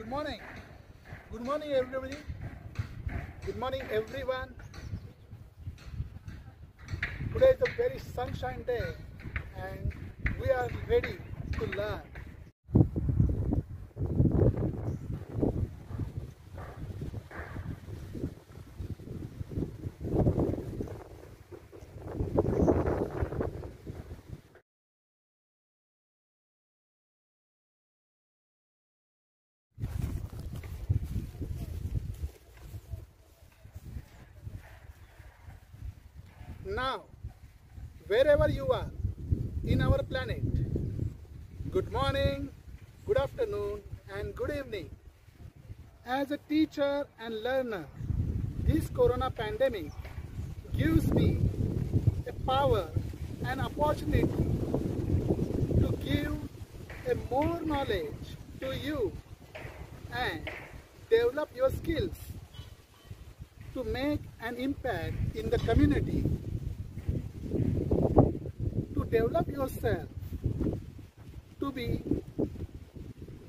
Good morning. Good morning, everybody. Good morning, everyone. Today is a very sunshine day and we are ready to learn. Now, wherever you are in our planet, good morning, good afternoon and good evening. As a teacher and learner, this corona pandemic gives me a power and opportunity to give a more knowledge to you and develop your skills to make an impact in the community. Develop yourself to be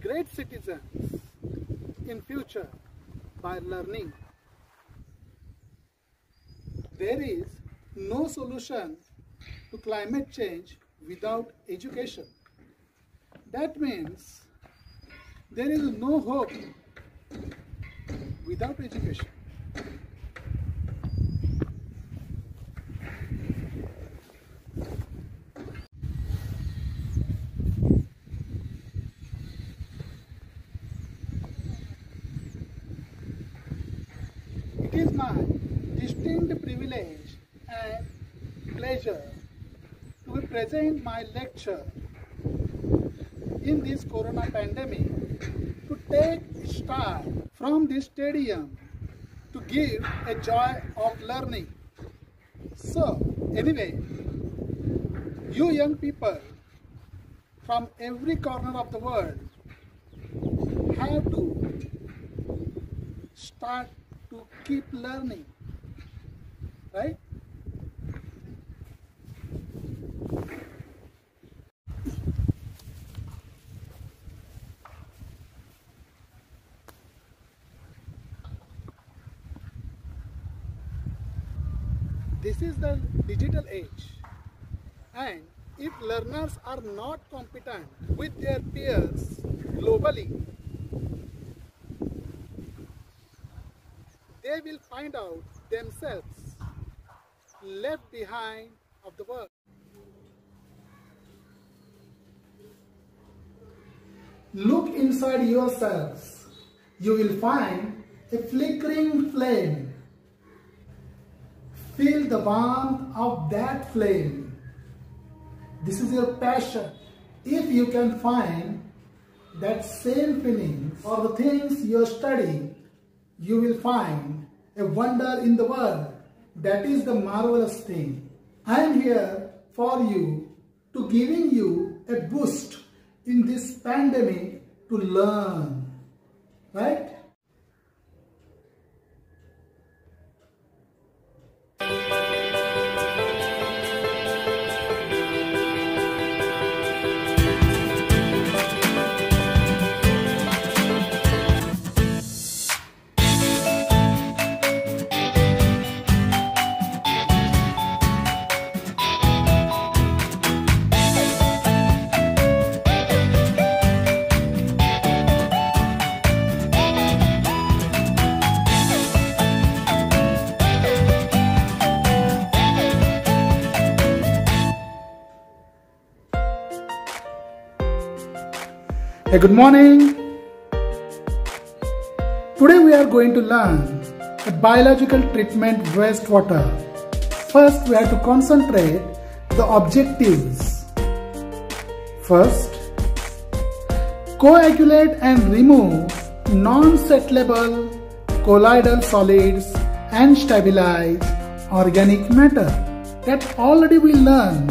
great citizens in future by learning. There is no solution to climate change without education. That means there is no hope without education. It is my distinct privilege and pleasure to present my lecture in this corona pandemic, to take start from this stadium to give a joy of learning. So anyway, you young people from every corner of the world have to start to keep learning, right? This is the digital age, and if learners are not competent with their peers globally, they will find out themselves left behind of the world. Look inside yourselves. You will find a flickering flame. Feel the warmth of that flame. This is your passion. If you can find that same feeling for the things you study, you will find a wonder in the world. That is the marvelous thing. I am here for you to giving you a boost in this pandemic to learn, right? Hey, good morning. Today we are going to learn the biological treatment wastewater. First, we have to concentrate the objectives. First, coagulate and remove non-settlable colloidal solids and stabilize organic matter. That already we learned.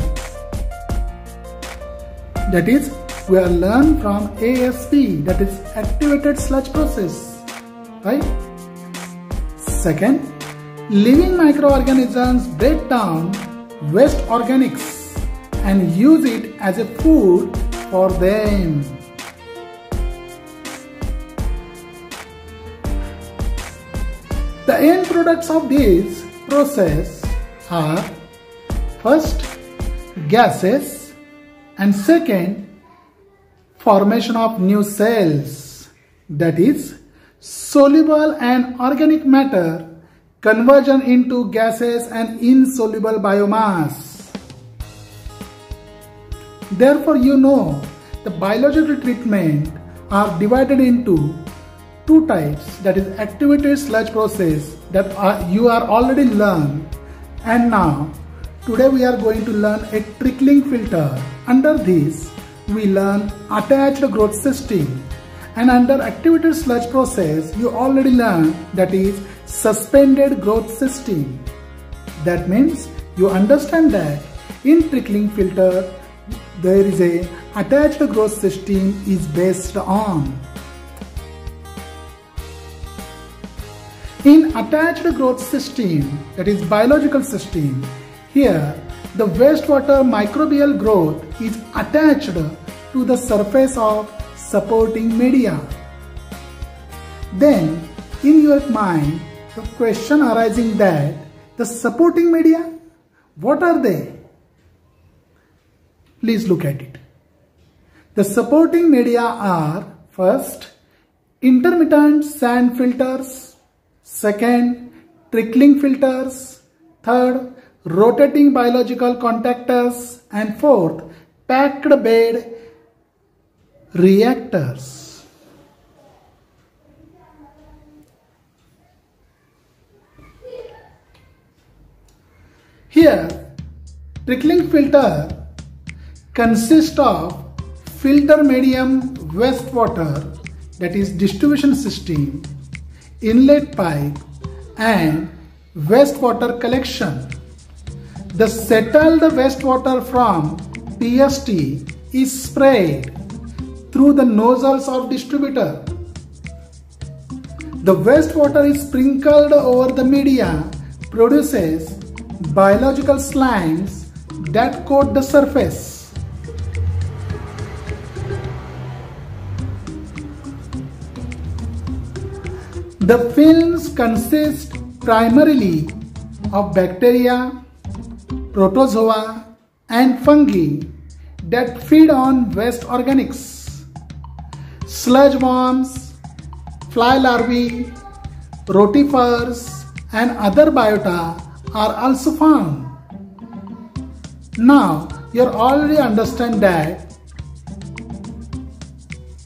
That is, we are learned from ASP, that is activated sludge process, right? Second, living microorganisms break down waste organics and use it as a food for them. The end products of this process are first gases and second formation of new cells, that is soluble and organic matter conversion into gases and insoluble biomass. Therefore, you know the biological treatment are divided into two types, that is activated sludge process that you are already learned, and now today we are going to learn a trickling filter. Under this we learn attached growth system, and under activated sludge process you already learned that is suspended growth system. That means you understand that in trickling filter there is a attached growth system is based on. In attached growth system, that is biological system, here the wastewater microbial growth is attached to the surface of supporting media. Then in your mind the question arising that the supporting media, what are they? Please look at it. The supporting media are first intermittent sand filters, second trickling filters, third rotating biological contactors, and fourth packed bed reactors. Here trickling filter consists of filter medium wastewater, that is distribution system, inlet pipe and wastewater collection. The settled wastewater from PST is sprayed through the nozzles of distributor. The wastewater is sprinkled over the media, produces biological slimes that coat the surface. The films consist primarily of bacteria, protozoa and fungi that feed on waste organics. Sludge worms, fly larvae, rotifers and other biota are also found. Now you already understand that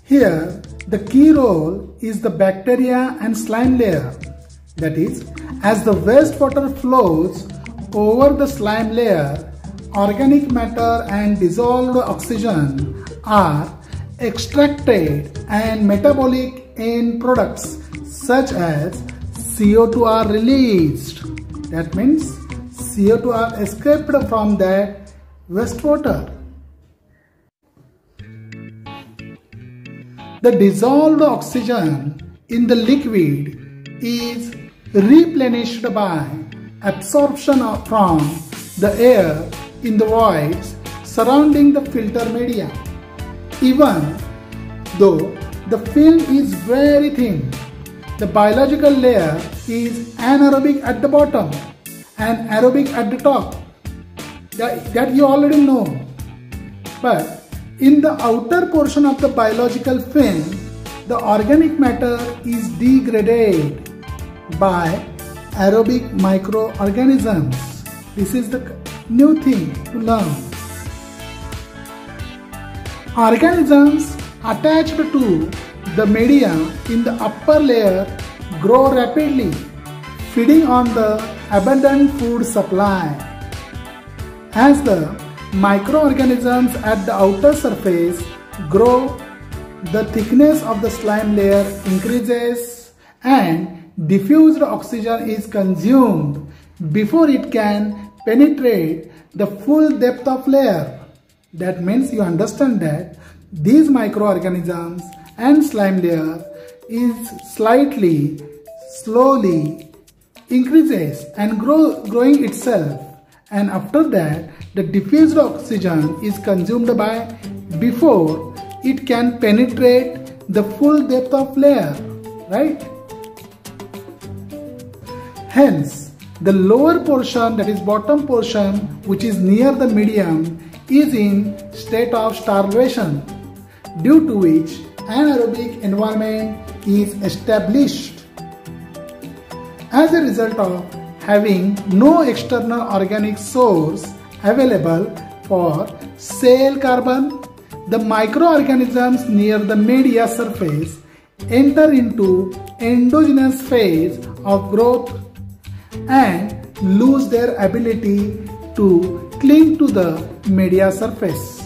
here the key role is the bacteria and slime layer. That is, as the wastewater flows over the slime layer, organic matter and dissolved oxygen are extracted and metabolic end products such as CO2 are released. That means CO2 are escaped from that wastewater. The dissolved oxygen in the liquid is replenished by absorption from the air in the voids surrounding the filter media. Even though the film is very thin, the biological layer is anaerobic at the bottom and aerobic at the top. That you already know. But in the outer portion of the biological film, the organic matter is degraded by aerobic microorganisms. This is the new thing to learn. Organisms attached to the media in the upper layer grow rapidly, feeding on the abundant food supply. As the microorganisms at the outer surface grow, the thickness of the slime layer increases and diffused oxygen is consumed before it can penetrate the full depth of layer. That means you understand that these microorganisms and slime layer is slowly increases and growing itself, and after that the diffused oxygen is consumed by before it can penetrate the full depth of layer, right? Hence, the lower portion, that is bottom portion, which is near the medium, is in state of starvation, due to which anaerobic environment is established. As a result of having no external organic source available for cell carbon, the microorganisms near the media surface enter into endogenous phase of growth and lose their ability to cling to the media surface.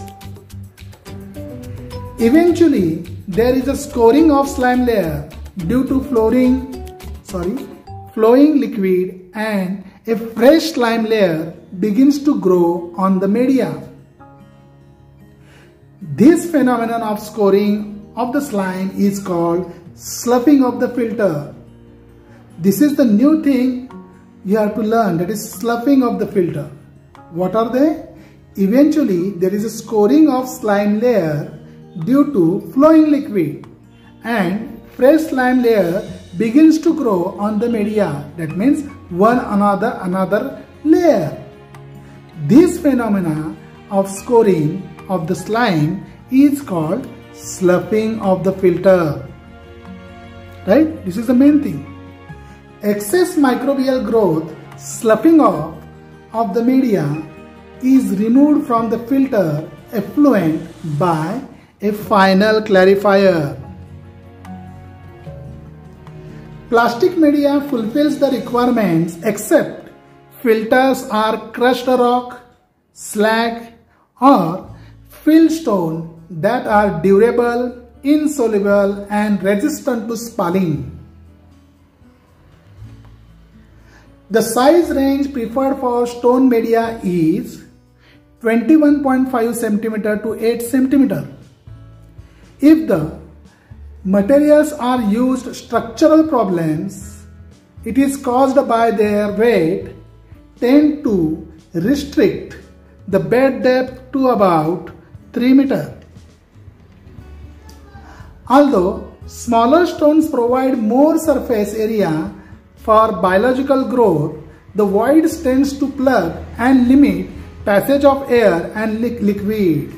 Eventually, there is a scoring of slime layer due to flowing liquid, and a fresh slime layer begins to grow on the media. This phenomenon of scoring of the slime is called sloughing of the filter. This is the new thing you have to learn, that is sloughing of the filter. What are they? Eventually, there is a scoring of slime layer due to flowing liquid, and fresh slime layer begins to grow on the media. That means one another layer. This phenomena of scoring of the slime is called sloughing of the filter. Right? This is the main thing. Excess microbial growth, sloughing off of the media, is removed from the filter effluent by a final clarifier. Plastic media fulfills the requirements except filters are crushed rock, slag, or fieldstone that are durable, insoluble, and resistant to spalling. The size range preferred for stone media is 21.5 cm to 8 cm. If the materials are used structural problems, it is caused by their weight, tend to restrict the bed depth to about 3 meter. Although smaller stones provide more surface area for biological growth, the voids tends to plug and limit passage of air and liquid.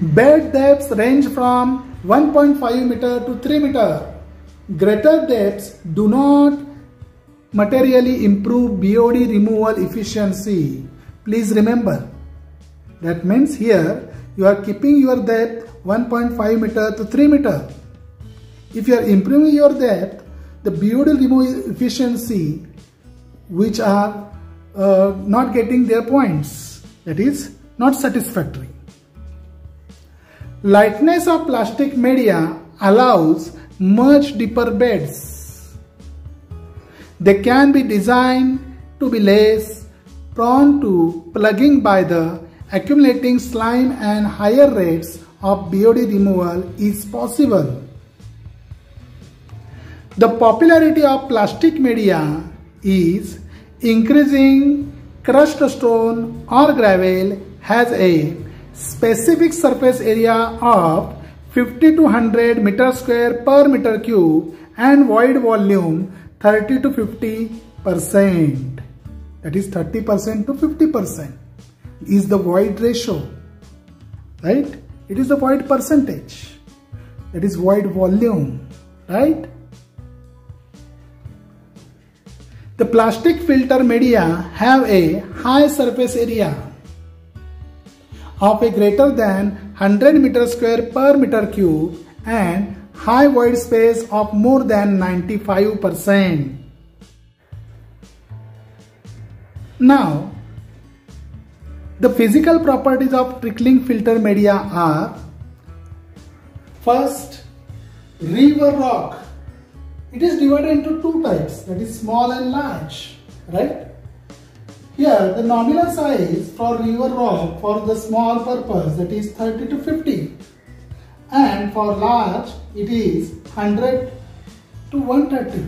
Bed depths range from 1.5 meter to 3 meter. Greater depths do not materially improve BOD removal efficiency. Please remember. That means here you are keeping your depth 1.5 meter to 3 meter. If you are improving your depth, the BOD removal efficiency, which are not getting their points, that is not satisfactory. Lightness of plastic media allows much deeper beds. They can be designed to be less prone to plugging by the accumulating slime, and higher rates of BOD removal is possible. The popularity of plastic media is increasing. Crushed stone or gravel has a specific surface area of 50 to 100 meter square per meter cube and void volume 30 to 50%. That is 30% to 50% is the void ratio, right? It is the void percentage. That is void volume, right? The plastic filter media have a high surface area of a greater than 100 meter square per meter cube and high void space of more than 95%. Now, the physical properties of trickling filter media are: first, river rock. It is divided into two types, that is small and large, right? Here the nominal size for river rock for the small purpose, that is 30 to 50, and for large it is 100 to 130.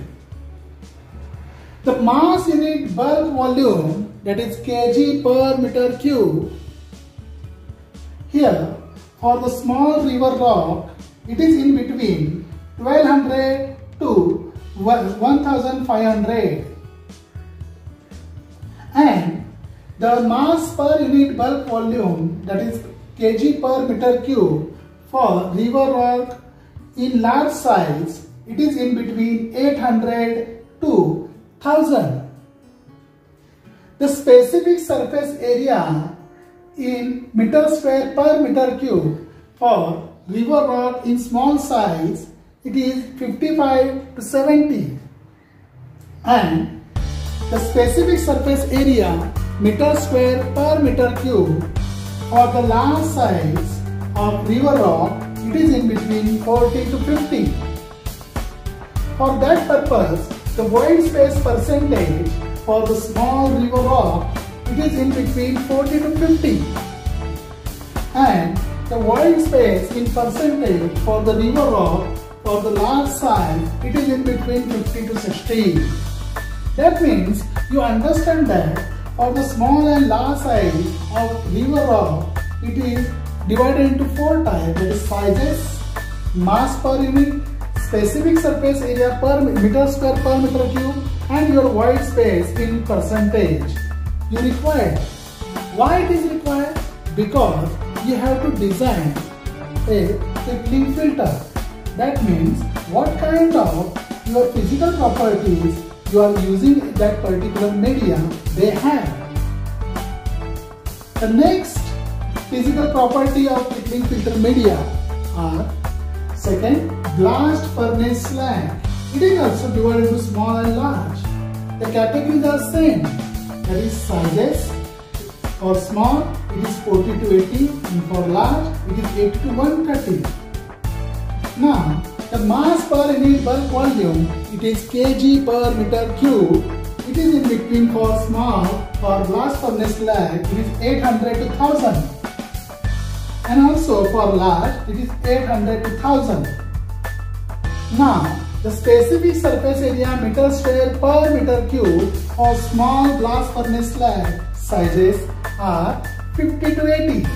The mass unit bulk volume, that is kg per meter cube. Here for the small river rock it is in between 1200 to 1500, and the mass per unit bulk volume, that is kg per meter cube, for river rock in large size, it is in between 800 to 1000. The specific surface area in meter square per meter cube for river rock in small size, it is 55 to 70, and the specific surface area meter square per meter cube for the large size of river rock, it is in between 40 to 50. For that purpose, the void space percentage for the small river rock, it is in between 40 to 50, and the void space in percentage for the river rock for the large size, it is in between 50 to 60. That means you understand that for the small and large size of river rock, it is divided into 4 types, that is sizes, mass per unit, specific surface area per meter square per meter cube, and your void space in percentage. You require. Why it is required? Because you have to design a Pickling filter. That means what kind of your physical properties you are using that particular media they have. The next physical property of Pickling filter media are: second, blast furnace slag. It is also divided into small and large. The categories are same, that is sizes. For small, it is 40 to 80, and for large, it is 80 to 130. Now, the mass per unit bulk volume, it is kg per meter cube. It is in between for small, for blast furnace slag, it is 800 to 1000. And also for large, it is 800 to 1000. Now, the specific surface area meter square per meter cube for small blast furnace slag sizes are 50 to 80,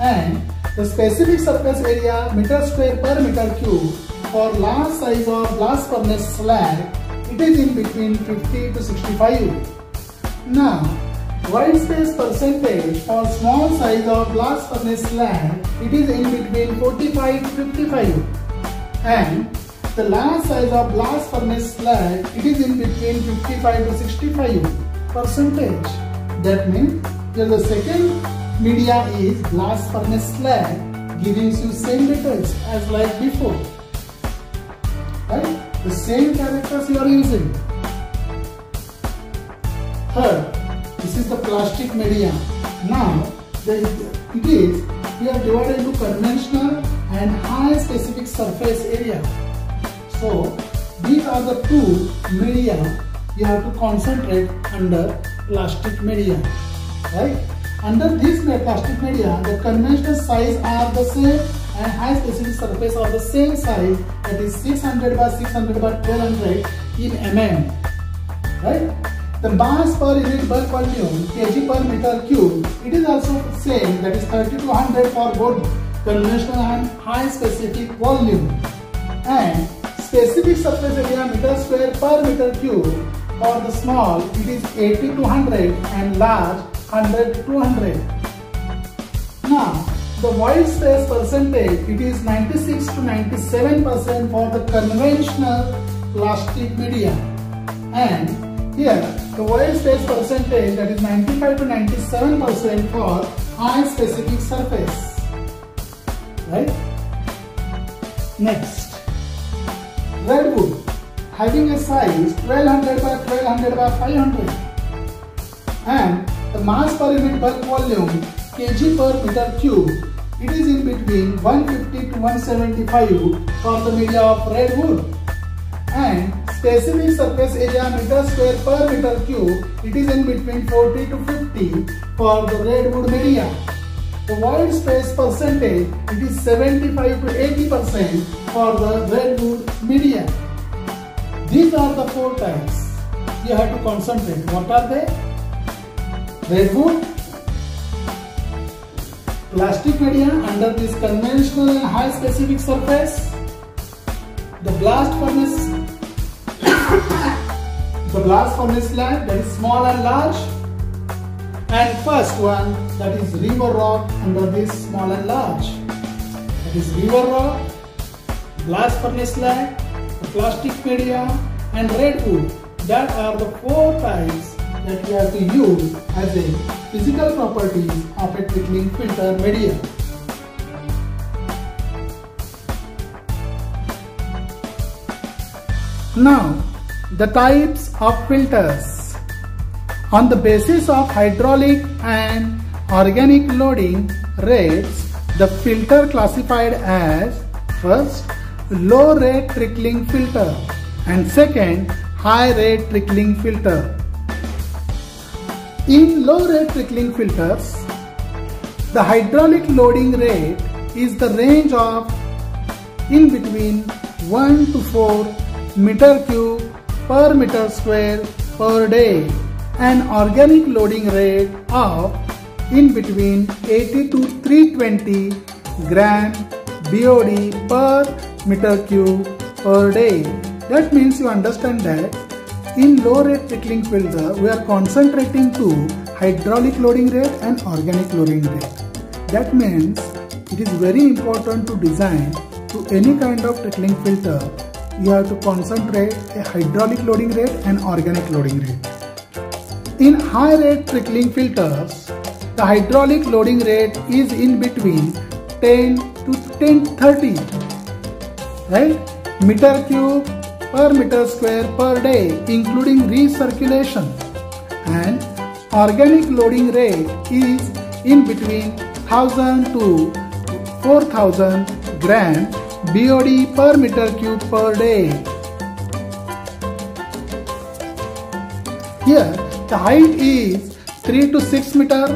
and the specific surface area meter square per meter cube for large size of blast furnace slag, it is in between 50 to 65. Now, void space percentage for small size of blast furnace slag, it is in between 45 to 55, and the large size of blast furnace slag, it is in between 55 to 65%. That means the second media is blast furnace slag, giving you same details as like before. Right? The same characters you are using. Third, this is the plastic media. Now, we are divided into conventional and high specific surface area. So, these are the two media you have to concentrate under plastic media. Right? Under this plastic media, the conventional size are the same and high specific surface are the same size, that is 600 by 600 by 1200 in mm. Right? The mass per unit bulk volume, kg per meter cube, it is also same, that is 30 to 100 for both conventional and high specific volume. And specific surface area meter square per meter cube for the small, it is 80 to 100 and large 100 to 200. Now, the void space percentage, it is 96 to 97% for the conventional plastic media, and here the void space percentage, that is 95 to 97% for high specific surface. Right? Next, redwood, having a size 1200 by 1200 by 500, and the mass per unit bulk volume kg per meter cube, it is in between 150 to 175 for the media of redwood, and specific surface area meter square per meter cube, it is in between 40 to 50 for the redwood media. The void space percentage, it is 75 to 80% for the redwood media. These are the 4 types you have to concentrate. What are they? Redwood, plastic media under this conventional and high specific surface, the blast furnace the blast furnace slag, that is small and large, and first one, that is river rock under this small and large. That is river rock, blast furnace slag, plastic media and redwood. That are the 4 types that we have to use as a physical properties of a trickling filter media. Now, the types of filters. On the basis of hydraulic and organic loading rates, the filter classified as first, low rate trickling filter, and second, high rate trickling filter. In low rate trickling filters, the hydraulic loading rate is the range of in between 1 to 4 meter cube per meter square per day, and organic loading rate of in between 80 to 320 gram BOD per meter cube per day. That means you understand that in low rate trickling filter we are concentrating to hydraulic loading rate and organic loading rate. That means it is very important to design to any kind of trickling filter. You have to concentrate a hydraulic loading rate and organic loading rate. In high rate trickling filters, the hydraulic loading rate is in between 10 to 1030, right? Meter cube per meter square per day, including recirculation, and organic loading rate is in between 1000 to 4000 gram BOD per meter cube per day. Here the height is 3 to 6 meter.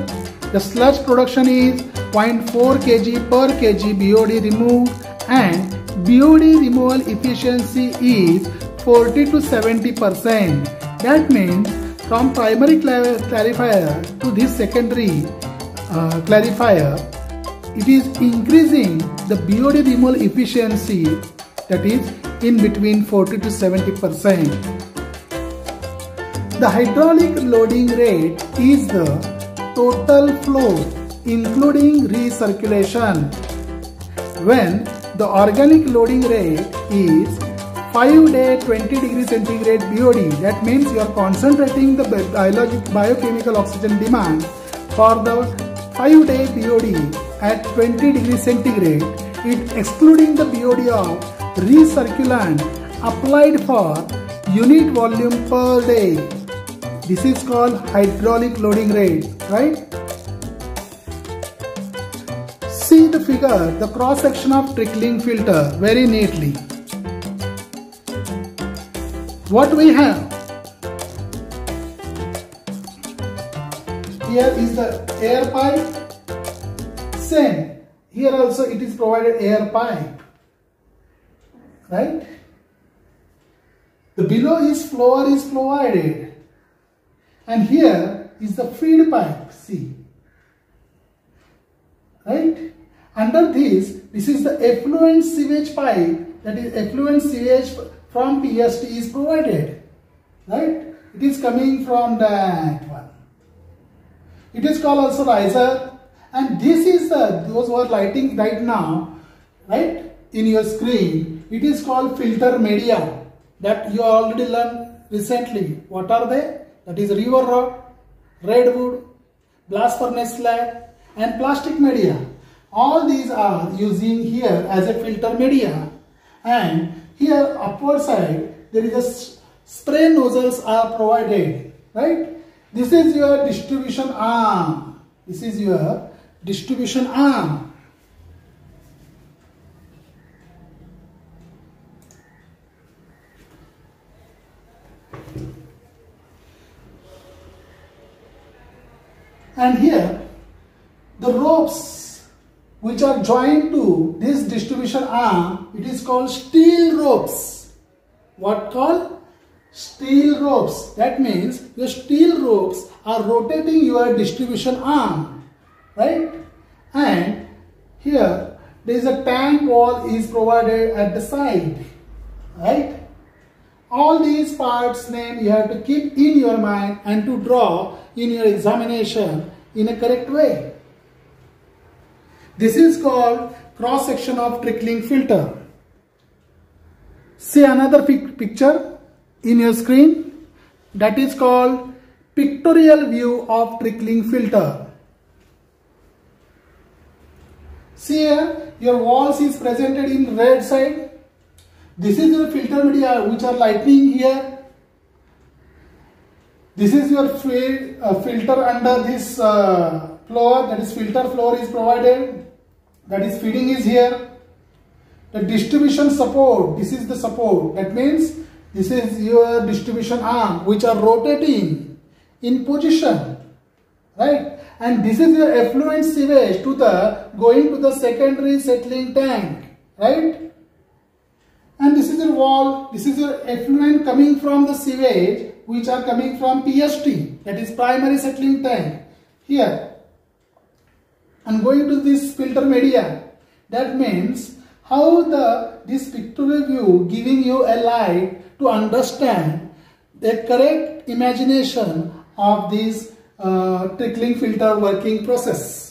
The sludge production is 0.4 kg per kg BOD removed, and BOD removal efficiency is 40 to 70%. That means from primary clarifier to this secondary clarifier, it is increasing the BOD removal efficiency, that is in between 40 to 70%. The hydraulic loading rate is the total flow including recirculation, when the organic loading rate is 5-day 20 degree centigrade BOD. That means you are concentrating the biochemical oxygen demand for the 5-day BOD at 20 degree centigrade, it excluding the BOD of recirculant applied for unit volume per day. This is called hydraulic loading rate, right? See the figure, the cross section of trickling filter very neatly. What we have? Here is the air pipe. Same. Here also it is provided air pipe. Right? The below is floor is provided. And here is the feed pipe. See. Right? Under this is the effluent sewage pipe, that is effluent sewage from PST is provided. Right? It is coming from that one. It is called also riser, and this is the, those who are lighting right now, right, in your screen, it is called filter media that you already learned recently. What are they? That is river rock, redwood, blast furnace slag and plastic media. All these are using here as a filter media, and here upward side there is a spray nozzles are provided, right? This is your distribution arm. This is your distribution arm. And here the ropes which are joined to this distribution arm, it is called steel ropes. What called? Steel ropes. That means your steel ropes are rotating your distribution arm, right? And here there is a tank wall is provided at the side, right? All these parts name you have to keep in your mind and to draw in your examination in a correct way. This is called cross section of trickling filter. See another picture in your screen, that is called pictorial view of trickling filter. See here, your walls is presented in red side. This is your filter media which are lightning here. This is your filter under this floor, that is filter floor is provided, that is feeding is here. The distribution support, this is the support, that means this is your distribution arm which are rotating in position, right? And this is your effluent sewage to the going to the secondary settling tank, right? And this is your wall, this is your effluent coming from the sewage which are coming from PST, that is primary settling tank here, and going to this filter media. That means how this pictorial view giving you a light to understand the correct imagination of this trickling filter working process.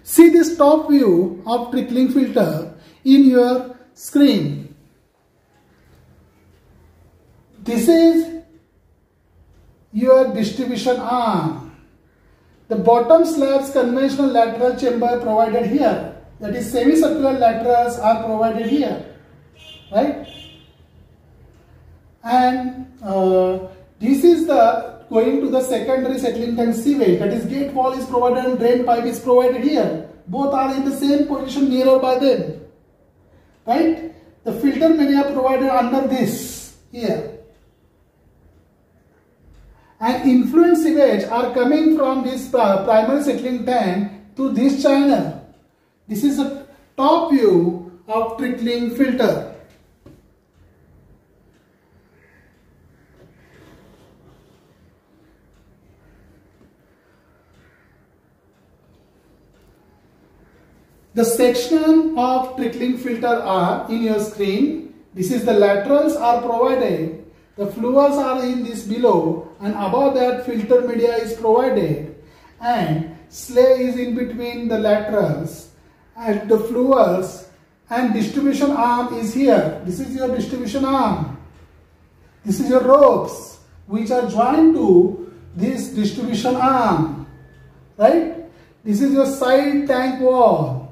See this top view of trickling filter in your screen. This is your distribution arm. The bottom slabs conventional lateral chamber provided here, that is semicircular laterals are provided here, right? And this is the going to the secondary settling tank sewage, that is gate wall is provided and drain pipe is provided here. Both are in the same position nearer by them, right? The filter media provided under this here. And influent sewage are coming from this primary settling tank to this channel. This is a top view of trickling filter. The section of trickling filter are in your screen. This is the laterals are provided. The fluids are in this below, and above that filter media is provided, and slay is in between the laterals and the fluids, and distribution arm is here. This is your distribution arm. This is your ropes which are joined to this distribution arm, right? This is your side tank wall.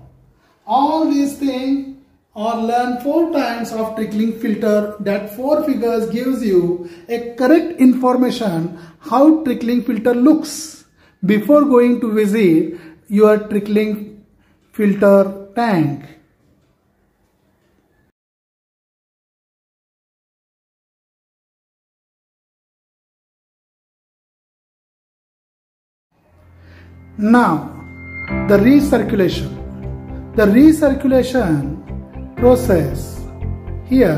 All these things or learn 4 times of trickling filter. That 4 figures gives you a correct information how trickling filter looks before going to visit your trickling filter tank. Now the recirculation. The recirculation process. Here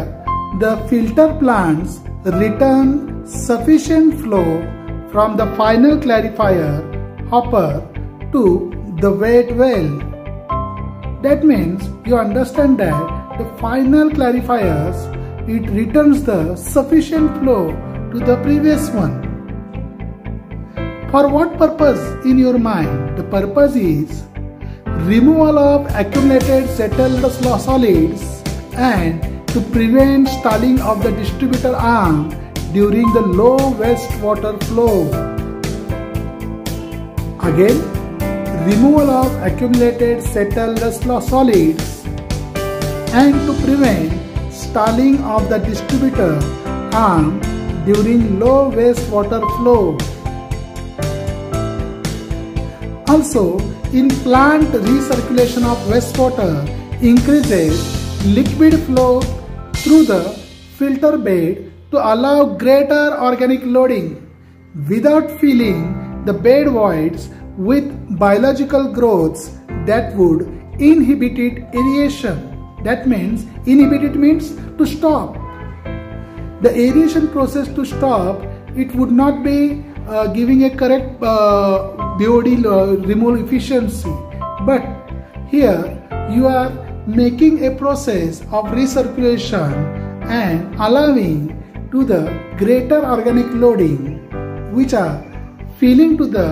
the filter plants return sufficient flow from the final clarifier hopper to the wet well. That means you understand that the final clarifiers, it returns the sufficient flow to the previous one. For what purpose in your mind? The purpose is removal of accumulated settled solids and to prevent stalling of the distributor arm during the low wastewater flow. Again, removal of accumulated settled solids and to prevent stalling of the distributor arm during low wastewater flow. Also, in plant recirculation of wastewater increases liquid flow through the filter bed to allow greater organic loading without filling the bed voids with biological growths that would inhibit aeration. That means inhibit means to stop. The aeration process to stop, it would not be giving a correct BOD removal efficiency, but here you are making a process of recirculation and allowing to the greater organic loading which are filling to the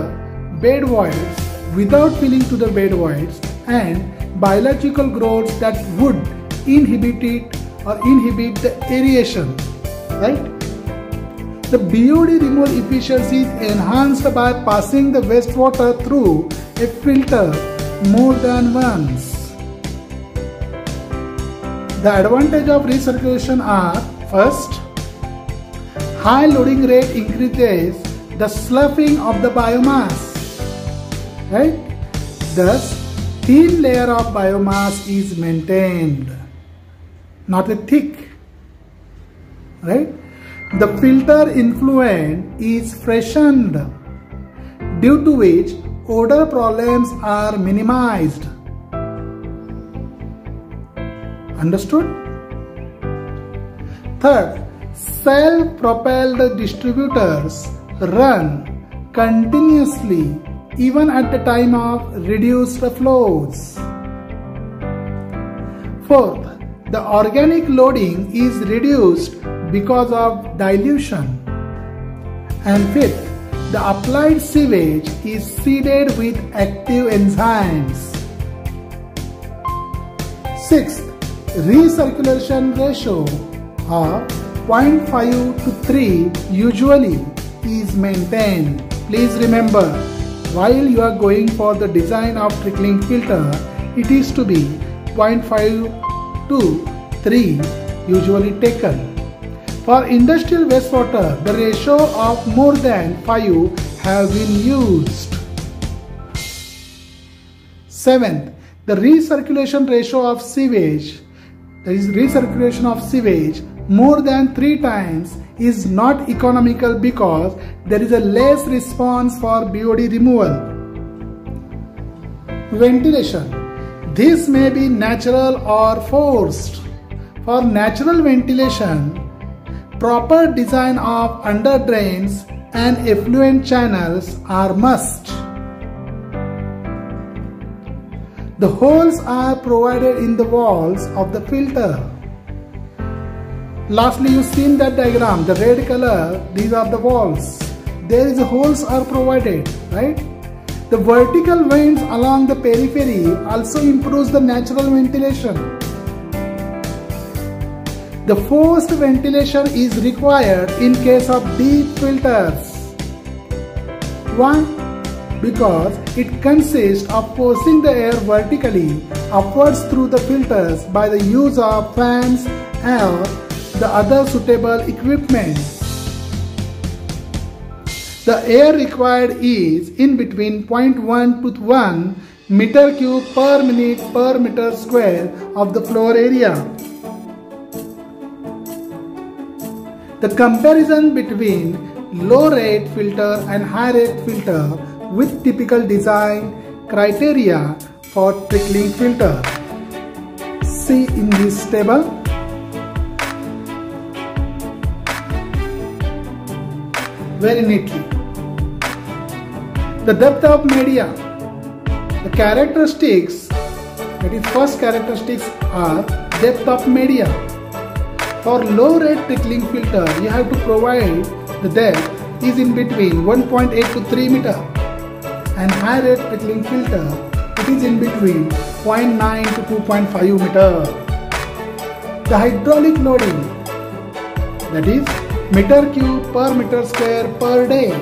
bed voids without filling to the bed voids and biological growths that would inhibit it or inhibit the aeration, right? The BOD removal efficiency is enhanced by passing the wastewater through a filter more than once. The advantage of recirculation are: first, high loading rate increases the sloughing of the biomass, right? Thus, thin layer of biomass is maintained, not a thick, right? The filter influent is freshened, due to which odor problems are minimized. Understood? Third, self-propelled distributors run continuously even at the time of reduced flows. Fourth, the organic loading is reduced because of dilution. And fifth, the applied sewage is seeded with active enzymes. Sixth, recirculation ratio of 0.5 to 3 usually is maintained. Please remember, while you are going for the design of trickling filter, it is to be 0.5 to 3 usually taken. For industrial wastewater, the ratio of more than 5 have been used. Seventh, the recirculation ratio of sewage, that is recirculation of sewage more than 3 times is not economical because there is a less response for BOD removal. Ventilation. This may be natural or forced. For natural ventilation, proper design of under drains and effluent channels are must. The holes are provided in the walls of the filter. Lastly, you seen that diagram, the red color, these are the walls. There is holes are provided, right? The vertical vents along the periphery also improves the natural ventilation. The forced ventilation is required in case of deep filters. Why? Because it consists of forcing the air vertically upwards through the filters by the use of fans or the other suitable equipment. The air required is in between 0.1 to 1 meter cube per minute per meter square of the floor area. The comparison between low rate filter and high rate filter with typical design criteria for trickling filter. See in this table. Very neatly. The depth of media. The characteristics, that is first characteristics are depth of media. For low rate trickling filter, you have to provide the depth is in between 1.8 to 3 meter, and high rate trickling filter, it is in between 0.9 to 2.5 meter. The hydraulic loading, that is meter cube per meter square per day.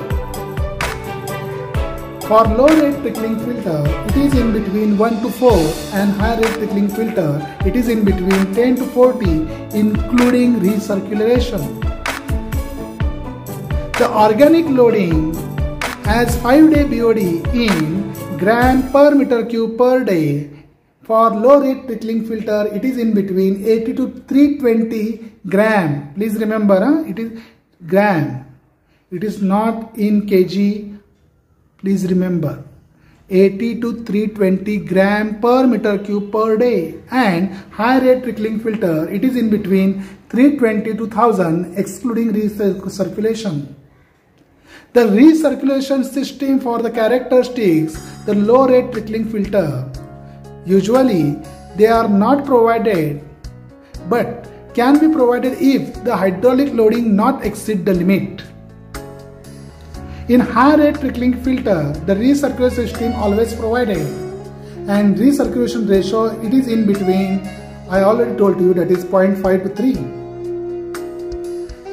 For low rate trickling filter, it is in between 1 to 4, and high rate trickling filter, it is in between 10 to 40, including recirculation. The organic loading has 5-day BOD in gram per meter cube per day. For low rate trickling filter, it is in between 80 to 320 gram. Please remember, it is gram. It is not in kg. Please remember, 80 to 320 gram per meter cube per day, and high rate trickling filter, it is in between 320 to 1000 excluding recirculation. The recirculation system for the characteristics, the low rate trickling filter, usually they are not provided but can be provided if the hydraulic loading not exceed the limit. In high rate trickling filter, the recirculation system always provided, and recirculation ratio it is in between, I already told you, that is 0.5 to 3.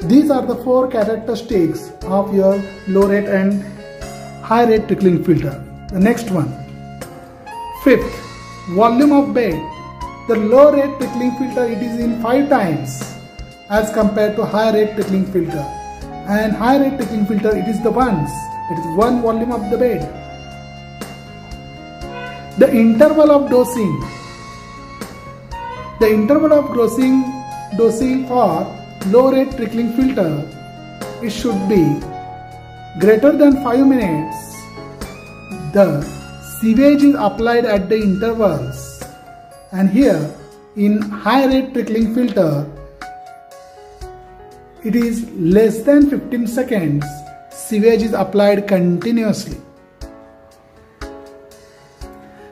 These are the 4 characteristics of your low rate and high rate trickling filter. The next one. Fifth, volume of bed. The low rate trickling filter it is in 5 times as compared to high rate trickling filter, and high rate trickling filter it is the once, it is 1 volume of the bed. The interval of dosing. The interval of dosing for low rate trickling filter, it should be greater than 5 minutes. The sewage is applied at the intervals, and here in high rate trickling filter it is less than 15 seconds, sewage is applied continuously.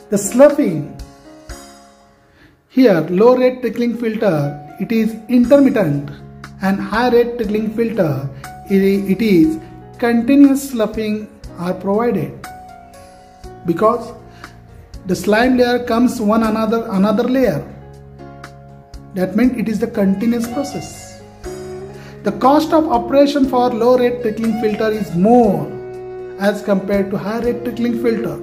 The sloughing. Here low rate trickling filter it is intermittent, and high rate trickling filter it is continuous sloughing are provided, because the slime layer comes one another layer. That means it is the continuous process. The cost of operation for low rate trickling filter is more as compared to high rate trickling filter,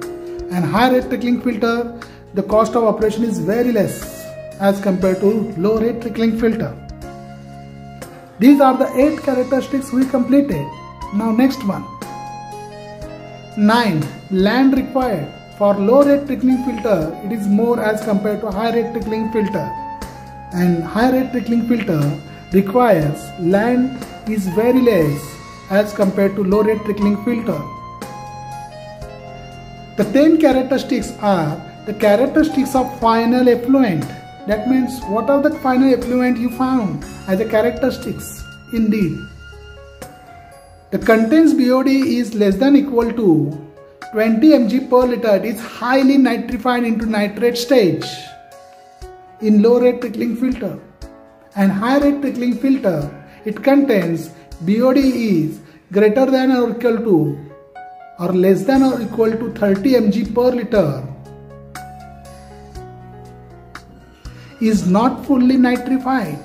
and high rate trickling filter the cost of operation is very less as compared to low rate trickling filter. These are the 8 characteristics we completed. Now next one. 9. Land required. For low rate trickling filter it is more as compared to high rate trickling filter, and high rate trickling filter requires land is very less as compared to low rate trickling filter. The 10 characteristics are the characteristics of final effluent. That means what are the final effluent you found as the characteristics. Indeed, the contents BOD is less than equal to 20 mg per liter. It is highly nitrified into nitrate stage in low rate trickling filter, and high rate trickling filter it contains BOD is greater than or equal to or less than or equal to 30 mg per liter, is not fully nitrified.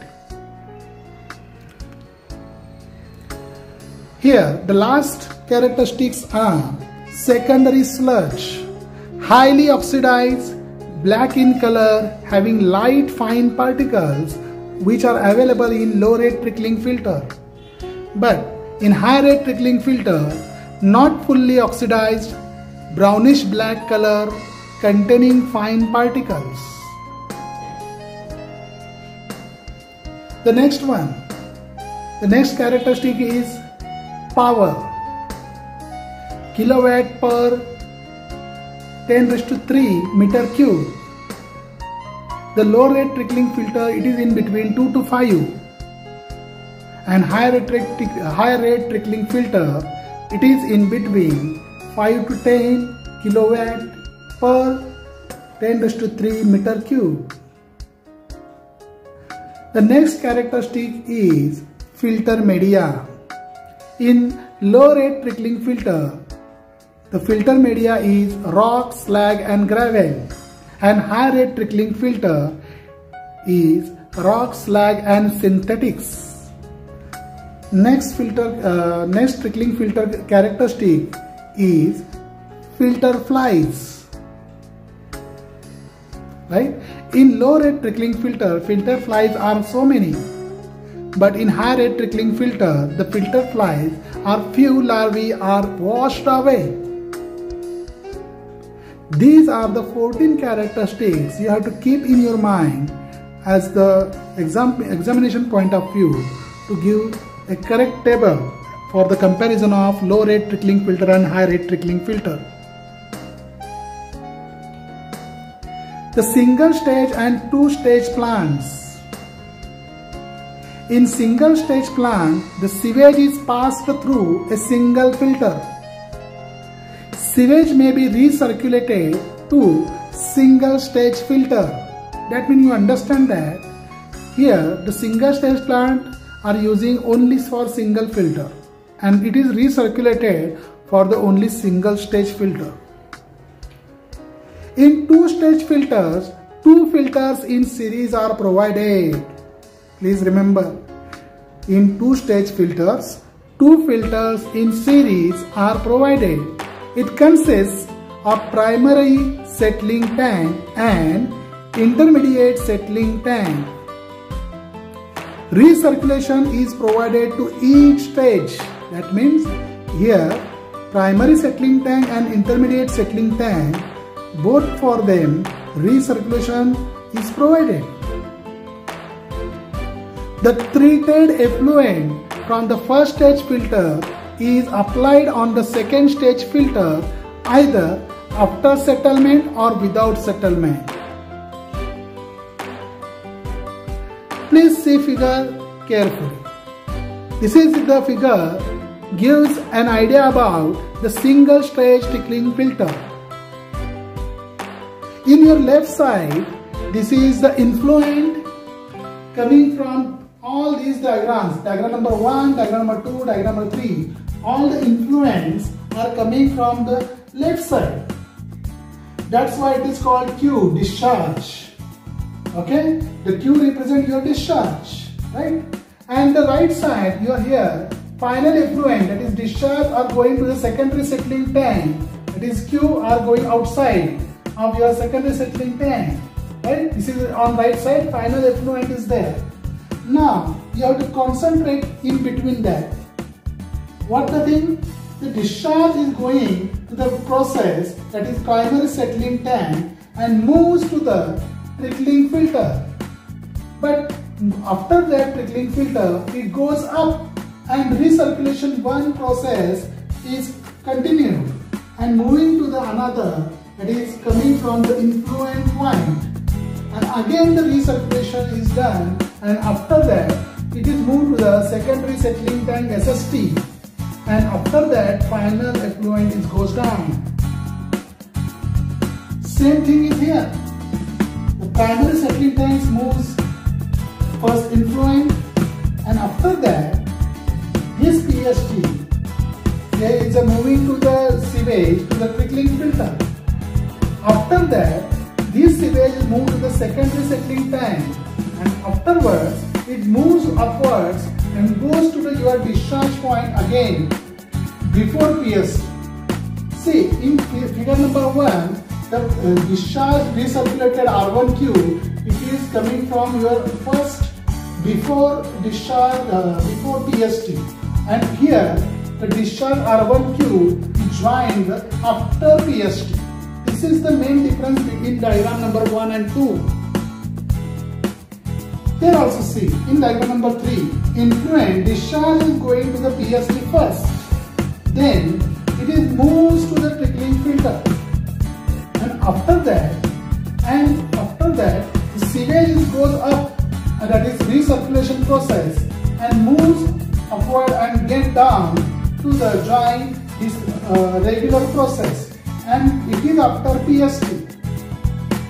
Here the last characteristics are secondary sludge, highly oxidized, black in color, having light fine particles which are available in low rate trickling filter, but in high rate trickling filter not fully oxidized, brownish black color containing fine particles. The next one, the next characteristic is power. Kilowatt per 10⁻³ meter cube. The low rate trickling filter it is in between 2 to 5, and high rate trickling filter it is in between 5 to 10 kilowatt per 10⁻³ meter cube. The next characteristic is filter media. In low rate trickling filter, the filter media is rock, slag and gravel, and high rate trickling filter is rock, slag and synthetics. Next trickling filter characteristic is filter flies. Right? In low rate trickling filter, filter flies are so many, but in high rate trickling filter, the filter flies are few larvae are washed away. These are the 14 characteristics you have to keep in your mind as the examination point of view to give a correct table for the comparison of low rate trickling filter and high rate trickling filter. The single stage and two stage plants. In single stage plant, the sewage is passed through a single filter. Sewage may be recirculated to single stage filter. That means you understand that here the single stage plant are using only for single filter and it is recirculated for the only single stage filter. In two stage filters, two filters in series are provided. Please remember, in two stage filters, two filters in series are provided. It consists of primary settling tank and intermediate settling tank. Recirculation is provided to each stage. That means here primary settling tank and intermediate settling tank, both for them recirculation is provided. The treated effluent from the first stage filter is applied on the second stage filter either after settlement or without settlement. Please see figure carefully. This is the figure gives an idea about the single stage trickling filter. In your left side, this is the influent coming from all these diagrams, diagram number 1, diagram number 2, diagram number 3, all the influents are coming from the left side. That's why it is called Q, discharge. Okay, the Q represents your discharge, right? And the right side, you are here, final effluent, that is discharge, are going to the secondary settling tank, that is Q, are going outside of your secondary settling tank, right? This is on right side, final effluent is there. Now, you have to concentrate in between that. What the thing? The discharge is going to the process, that is primary settling tank, and moves to the trickling filter. But after that trickling filter, it goes up and recirculation one process is continued and moving to the another, that is coming from the influent point. And again the recirculation is done, and after that it is moved to the secondary settling tank SST, and after that final effluent is goes down. Same thing is here. The primary settling tanks moves first influent, and after that this PST, there is a moving to the sewage to the trickling filter. After that, this sewage is moved to the secondary settling tank, and afterwards it moves upwards and goes to your discharge point again before PST. See, in figure number 1, the discharge recirculated R1Q, it is coming from your first before discharge before PST, and here the discharge R1Q is joined after PST. This is the main difference between diagram number 1 and 2. Here also see, in diagram number 3, influent discharge is going to the PST first. Then it is moves to the trickling filter. And after that, the sewage goes up, and that is recirculation process, and moves upward and get down to the join this regular process. And it is after PST.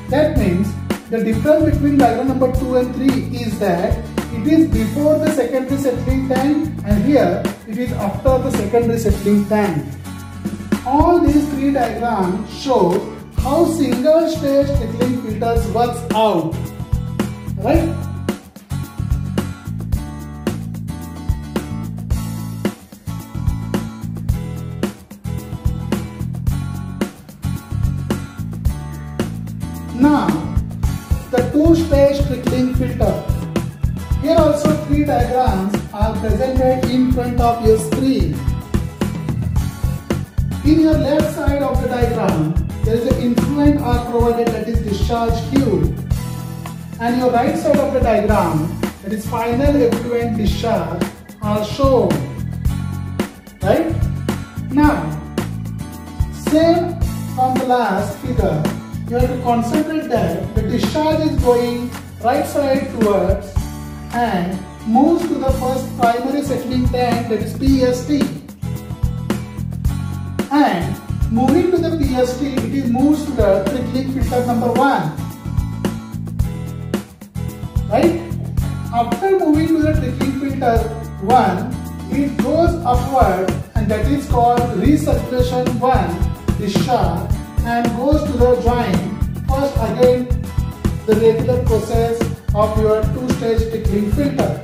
That means the difference between diagram number 2 and 3 is that it is before the secondary settling tank, and here it is after the secondary settling tank. All these three diagrams show how single stage trickling filters works out, right? Now, the two-stage trickling filter. Here also three diagrams are presented in front of your screen. In your left side of the diagram, there is an influent are provided, that is discharge Q. And your right side of the diagram, that is final effluent discharge, are shown. Right? Now, same from the last figure. You have to concentrate that the discharge is going right side towards and moves to the first primary settling tank, that is PST. And moving to the PST, it moves to the trickling filter number 1. after moving to the trickling filter 1, it goes upward, and that is called recirculation 1 discharge, and goes to the joint. First again the regular process of your two-stage trickling filter,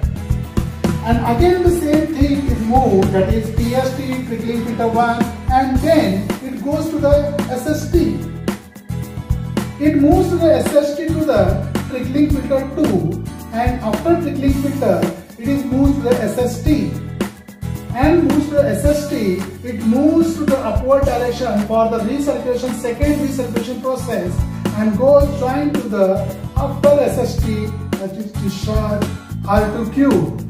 and again the same thing is moved, that is PST trickling filter 1, and then it goes to the SST. It moves to the SST to the trickling filter 2, and after trickling filter it is moved to the SST, and moves to the SST, it moves to the upward direction for the recirculation, second recirculation process, and goes joint to the upper SST, that is discharge R2Q.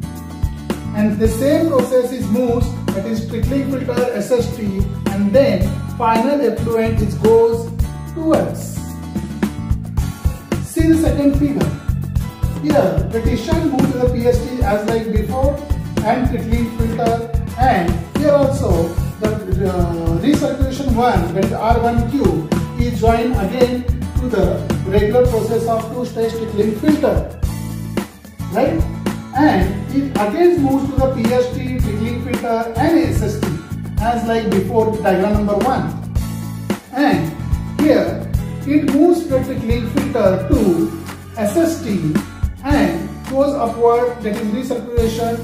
And the same process is moves, that is trickling filter SST, and then final effluent it goes towards. See the second figure. Here the discharge moves to the PST as like before, and trickling filter, and here also the recirculation 1, that is R1Q, is joined again to the regular process of two-stage trickling filter, right? And it again moves to the PST, trickling filter and SST as like before, diagram number 1. And here it moves to the trickling filter to SST and goes upward, that is recirculation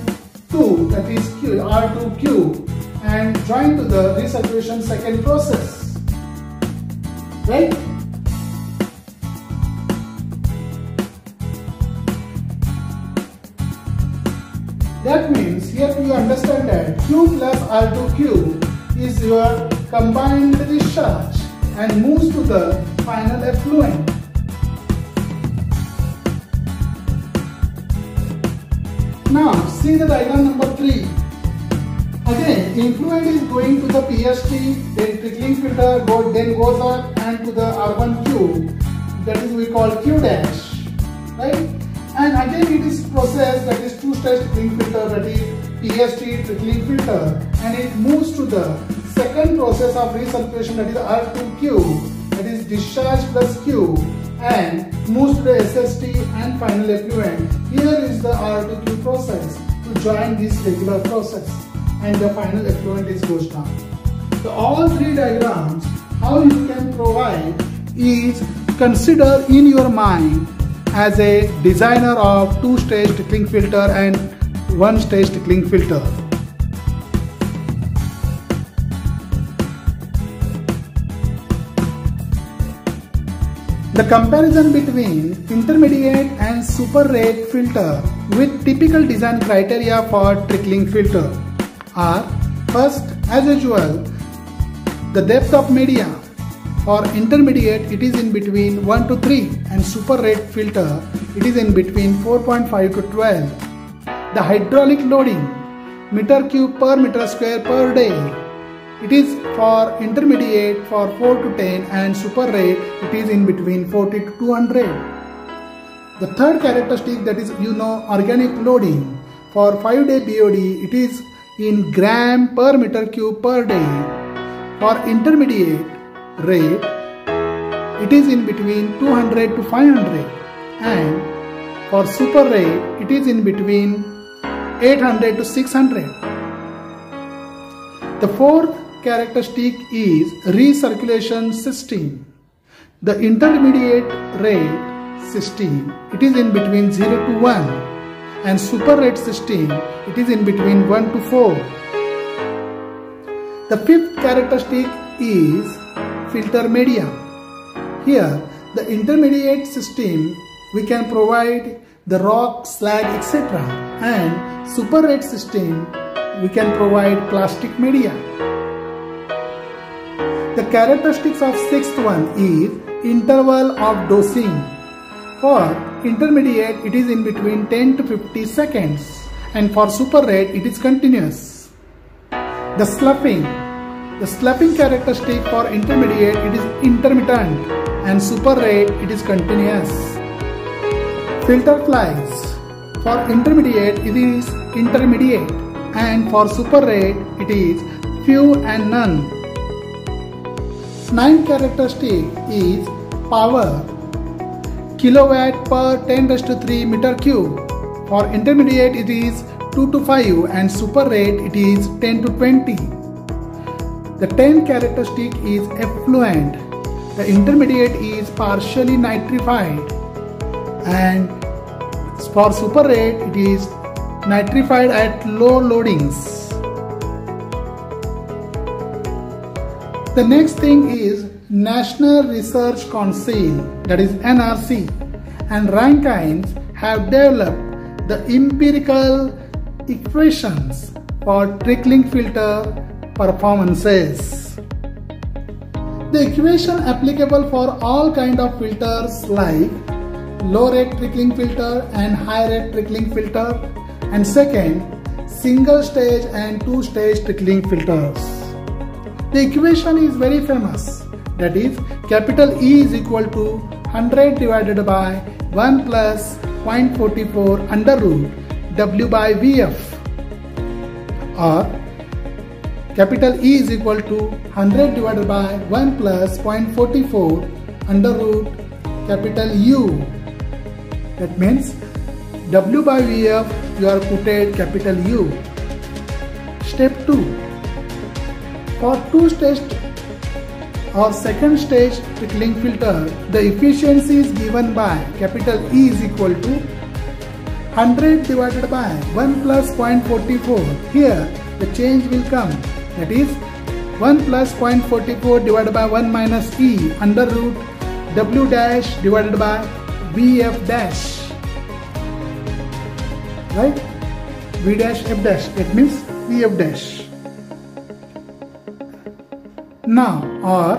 2, that is R2Q, and join to the recirculation second process, right? That means here you understand that Q plus R2Q is your combined discharge and moves to the final effluent. Now see the diagram number 3. Again, influent is going to the PST, then trickling filter then goes up and to the R1Q, that is we call Q dash, right? And again it is process, that is two-stage trickling filter, that is PST trickling filter, and it moves to the second process of recirculation, that is R2Q, that is discharge plus Q, and moves to the SST and final effluent. Here is the R2Q process to join this regular process, and the final effluent is goes down. So all three diagrams, how you can provide is consider in your mind as a designer of two-stage trickling filter and one-stage trickling filter. The comparison between intermediate and super rate filter with typical design criteria for trickling filter are: first, as usual, the depth of media. For intermediate it is in between 1 to 3, and super rate filter it is in between 4.5 to 12. The hydraulic loading, meter cube per meter square per day, it is for intermediate for 4 to 10, and super rate it is in between 40 to 200. The third characteristic, that is organic loading, for 5-day BOD it is in gram per meter cube per day. For intermediate rate it is in between 200 to 500, and for super rate it is in between 800 to 600. The fourth characteristic is recirculation system. The intermediate rate system it is in between 0 to 1, and super rate system it is in between 1 to 4. The fifth characteristic is filter media. Here the intermediate system we can provide the rock, slag, etc., and super rate system we can provide plastic media. The characteristics of sixth one is interval of dosing. For intermediate it is in between 10 to 50 seconds, and for super rate it is continuous. The sloughing characteristic for intermediate it is intermittent, and super rate it is continuous. Filter flies, for intermediate it is intermediate, and for super rate it is few and none. Ninth characteristic is power, kilowatt per 10⁻³ meter cube. For intermediate it is 2 to 5 and super rate it is 10 to 20. The 10 characteristic is effluent. The intermediate is partially nitrified, and for super rate it is nitrified at low loadings. The next thing is National Research Council, that is NRC, and Rankines have developed the empirical equations for trickling filter performances. The equation applicable for all kind of filters like low rate trickling filter and high rate trickling filter, and second, single stage and two stage trickling filters. The equation is very famous, that is capital E is equal to 100 divided by 1 plus 0.44 under root W by VF, or capital E is equal to 100 divided by 1 plus 0.44 under root capital U. That means W by VF you are putted capital U. Step 2. For two stage or second stage trickling filter, the efficiency is given by capital E is equal to 100 divided by 1 plus 0.44. Here the change will come, that is 1 plus 0.44 divided by 1 minus E under root W dash divided by VF dash. Right? V dash F dash, that means VF dash. Now, or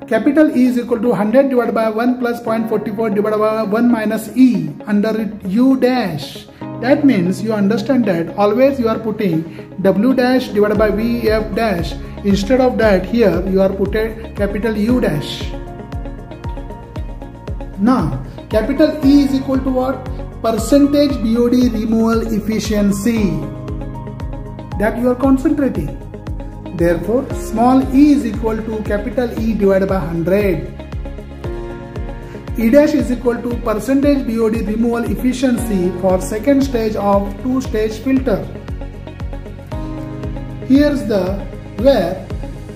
capital E is equal to 100 divided by 1 plus 0.44 divided by 1 minus E under U dash. That means you understand that always you are putting W dash divided by VF dash. Instead of that, here you are putting capital U dash. Now, capital E is equal to what? Percentage BOD removal efficiency. That you are concentrating. Therefore, small e is equal to capital E divided by 100. E dash is equal to percentage BOD removal efficiency for second stage of two-stage filter. Here's the where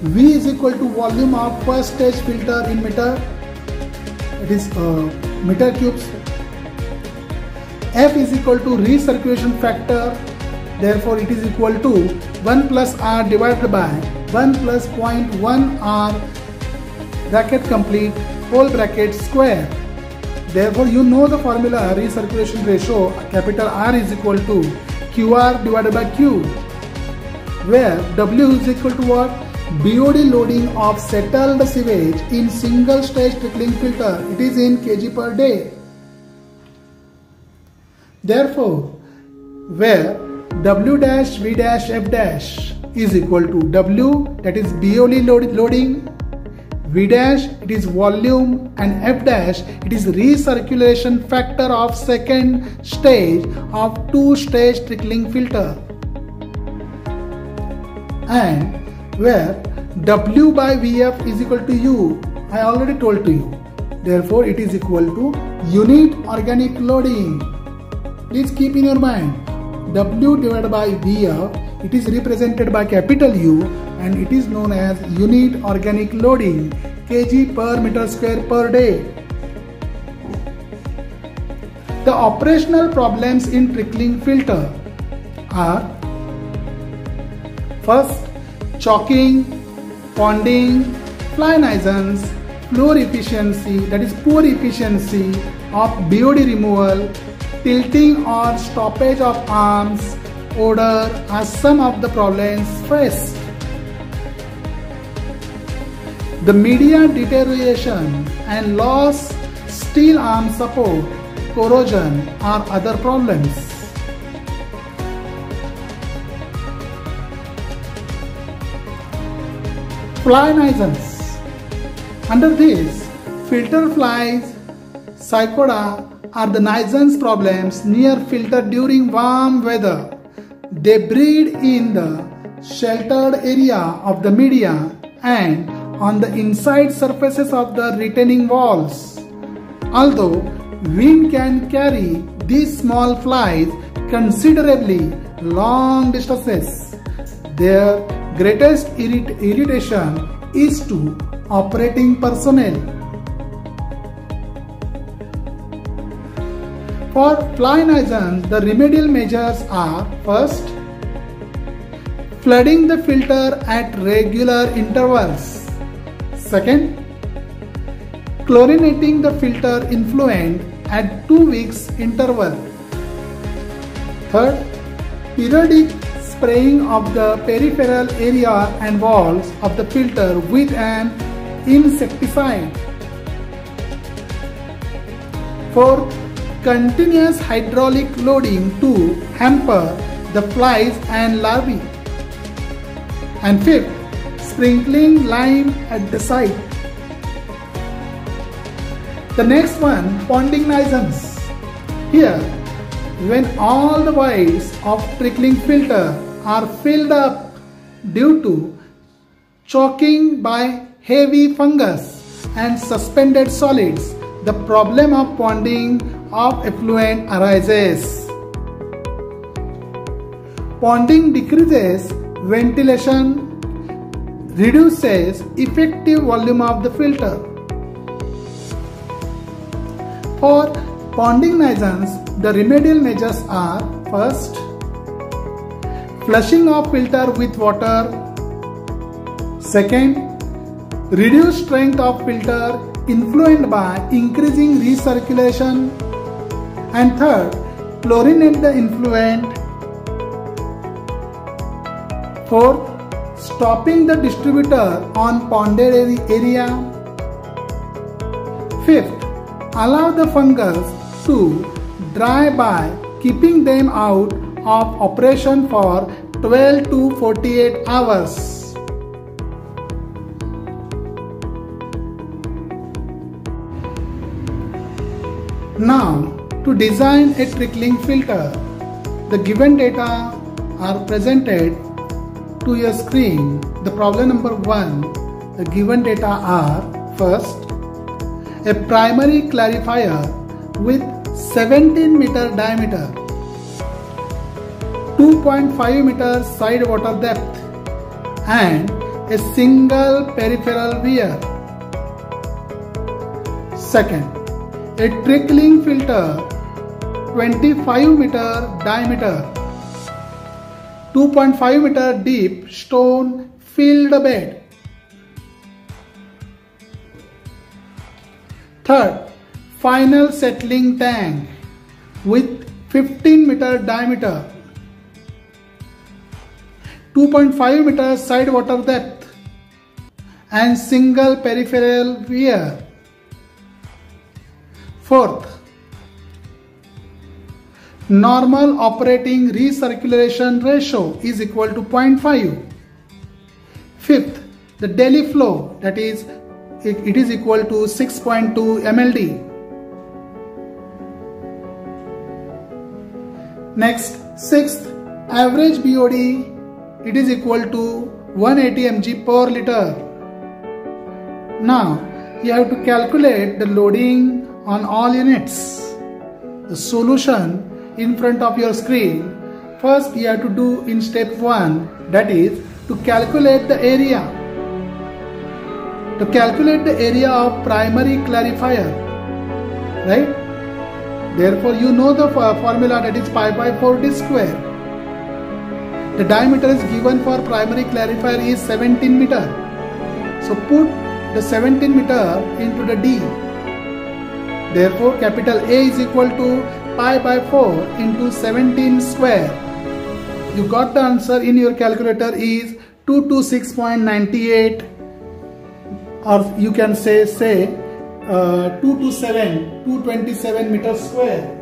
V is equal to volume of first stage filter in meter. It is meter cubes. F is equal to recirculation factor. Therefore, it is equal to 1 plus R divided by 1 plus 0.1 R bracket complete whole bracket square. Therefore, you know the formula recirculation ratio capital R is equal to QR divided by Q, where W is equal to what? BOD loading of settled sewage in single stage trickling filter. It is in kg per day. Therefore, where W dash V dash F dash is equal to W, that is BOD loading, V dash it is volume, and F dash it is recirculation factor of second stage of two-stage trickling filter, and where W by VF is equal to U, I already told to you. Therefore, it is equal to unit organic loading. Please keep in your mind, W divided by VF, it is represented by capital U and it is known as unit organic loading, kg per meter square per day. The operational problems in trickling filter are: first, choking, ponding, fly nuisance, floor efficiency, that is poor efficiency of BOD removal, tilting or stoppage of arms, odor are some of the problems faced. The media deterioration and loss, steel arm support, corrosion are other problems. Fly nuisance. Under this, filter flies, Cycoda, are the nuisance problems near filter during warm weather. They breed in the sheltered area of the media and on the inside surfaces of the retaining walls. Although wind can carry these small flies considerably long distances. Their greatest irritation is to operating personnel. For fly nuisance, the remedial measures are: first, flooding the filter at regular intervals. Second, chlorinating the filter influent at 2 weeks interval. Third, periodic spraying of the peripheral area and walls of the filter with an insecticide. Fourth, continuous hydraulic loading to hamper the flies and larvae. And fifth, sprinkling lime at the site. The next one, ponding nuisance. Here, when all the voids of trickling filter are filled up due to choking by heavy fungus and suspended solids, the problem of ponding of effluent arises. Ponding decreases ventilation, reduces effective volume of the filter. For ponding nuisance, the remedial measures are: first, flushing of filter with water. Second, reduced strength of filter influenced by increasing recirculation. And third, chlorinate the influent. Fourth, stopping the distributor on ponded area. Fifth, allow the fungus to dry by keeping them out of operation for 12 to 48 hours. Now, to design a trickling filter, the given data are presented to your screen. The problem number 1, the given data are: first, a primary clarifier with 17 meter diameter, 2.5 meter side water depth, and a single peripheral weir. Second, a trickling filter 25 meter diameter, 2.5 meter deep stone filled bed. Third, final settling tank with 15 meter diameter, 2.5 meter side water depth, and single peripheral weir. Fourth, normal operating recirculation ratio is equal to 0.5. Fifth, the daily flow, that is, it is equal to 6.2 mld. Next, sixth, average BOD, it is equal to 180 mg per liter. Now, you have to calculate the loading on all units. The solution in front of your screen. First, you have to do in step 1, that is to calculate the area. To calculate the area of primary clarifier, right? Therefore, you know the formula, that is pi by 4 d square. The diameter is given for primary clarifier is 17 meter. So put the 17 meter into the d. Therefore, capital A is equal to pi by 4 into 17 square. You got the answer in your calculator is 226.98, or you can say 227 meters square.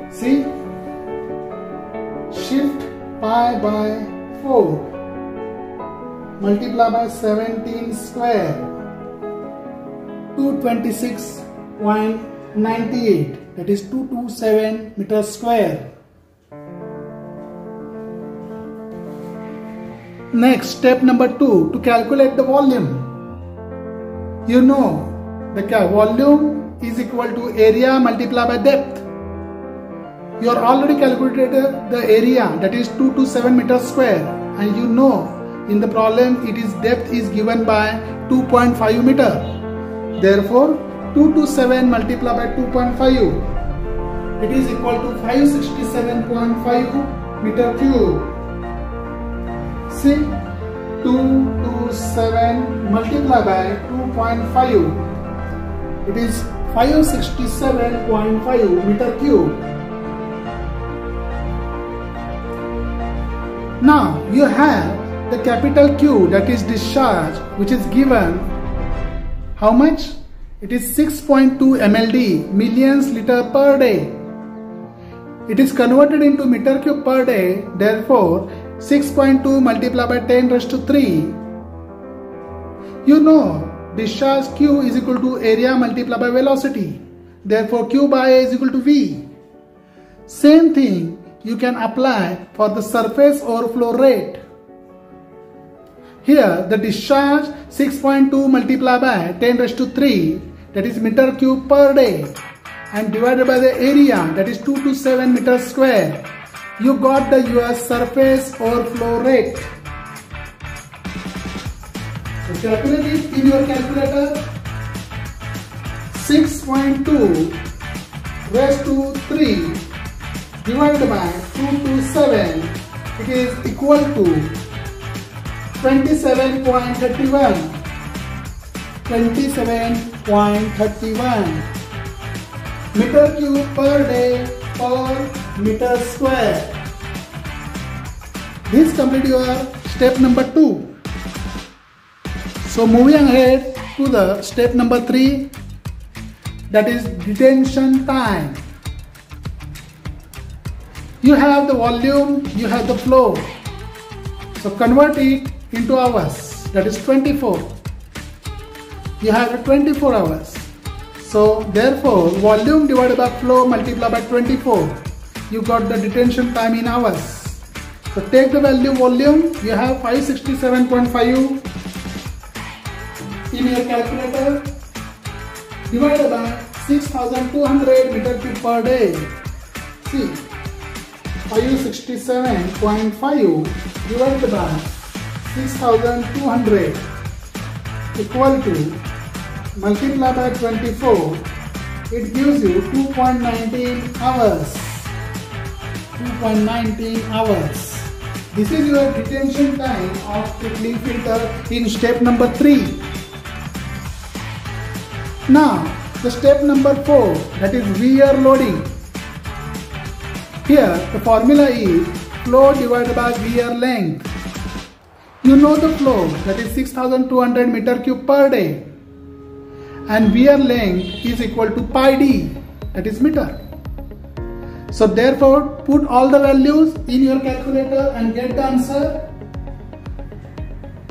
See, shift pi by 4 multiply by 17 square, 226.98, that is 227 meters square. Next, step number 2, to calculate the volume. You know the volume is equal to area multiplied by depth. You are already calculated the area, that is 227 meters square, and you know in the problem it is depth is given by 2.5 meter. Therefore 227 multiplied by 2.5, it is equal to 567.5 meter cube. See, 227 multiplied by 2.5, it is 567.5 meter cube. Now you have the capital Q, that is discharge, which is given how much? It is 6.2 mld, millions liter per day. It is converted into meter cube per day. Therefore 6.2 multiplied by 10 raised to 3. You know discharge Q is equal to area multiplied by velocity. Therefore Q by A is equal to V. Same thing you can apply for the surface overflow rate. Here the discharge 6.2 multiplied by 10 raised to 3, that is meter cube per day, and divided by the area, that is 227 meters square. You got the your surface overflow rate. So calculate it in your calculator. 6.2 raised to 3 divided by 227, it is equal to 27.31. 27.31 meter cube per day per meter square. This complete your step number 2. So moving ahead to the step number 3, that is detention time. You have the volume, you have the flow. So convert it into hours, that is 24. You have 24 hours. So therefore volume divided by flow multiplied by 24. You got the detention time in hours. So take the value volume, you have 567.5 in your calculator, divided by 6,200 meter cube per day. See, 567.5 divided by 6,200 equal to multiply by 24, it gives you 2.19 hours. 2.19 hours. This is your detention time of trickling filter in step number 3. Now the step number 4, that is wear loading. Here the formula is flow divided by wear length. You know the flow, that is 6,200 meter cube per day, and wear length is equal to pi d, that is meter. So therefore put all the values in your calculator and get the answer.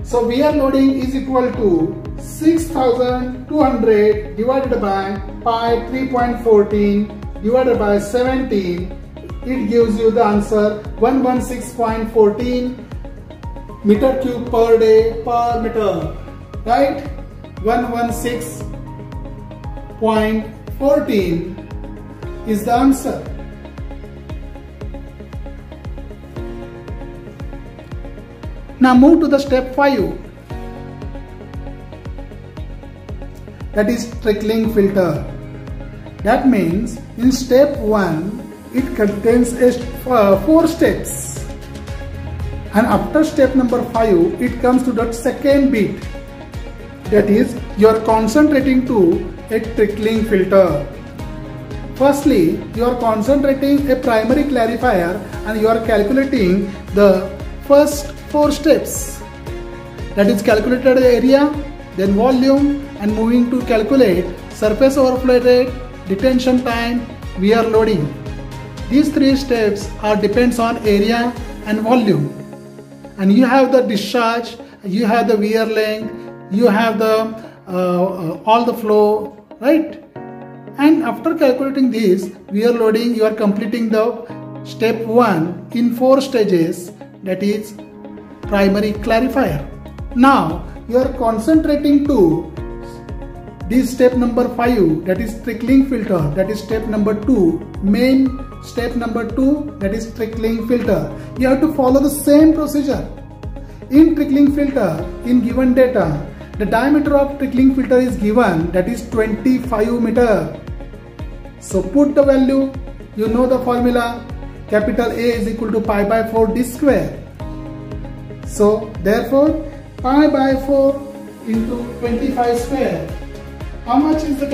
So wear loading is equal to 6,200 divided by pi 3.14 divided by 17. It gives you the answer 116.14 meter cube per day per meter, right? 116.14 is the answer. Now move to the step 5, that is trickling filter. That means in step 1 it contains 4 steps, and after step number 5 it comes to that second bit, that is you are concentrating to a trickling filter. Firstly, you are concentrating a primary clarifier and you are calculating the first 4 steps, that is calculated area, then volume, and moving to calculate surface overflow rate, detention time, wear loading. These 3 steps are depends on area and volume, and you have the discharge, you have the wear length, you have the all the flow, right? And after calculating this wear loading, you are completing the step 1 in 4 stages, that is primary clarifier. Now you are concentrating to this step number 5, that is trickling filter, that is step number 2, main step number 2, that is trickling filter. You have to follow the same procedure. In trickling filter, in given data, the diameter of trickling filter is given, that is 25 meter. So put the value, you know the formula, capital A is equal to pi by 4 d square. So therefore pi by 4 into 25 square. How much is the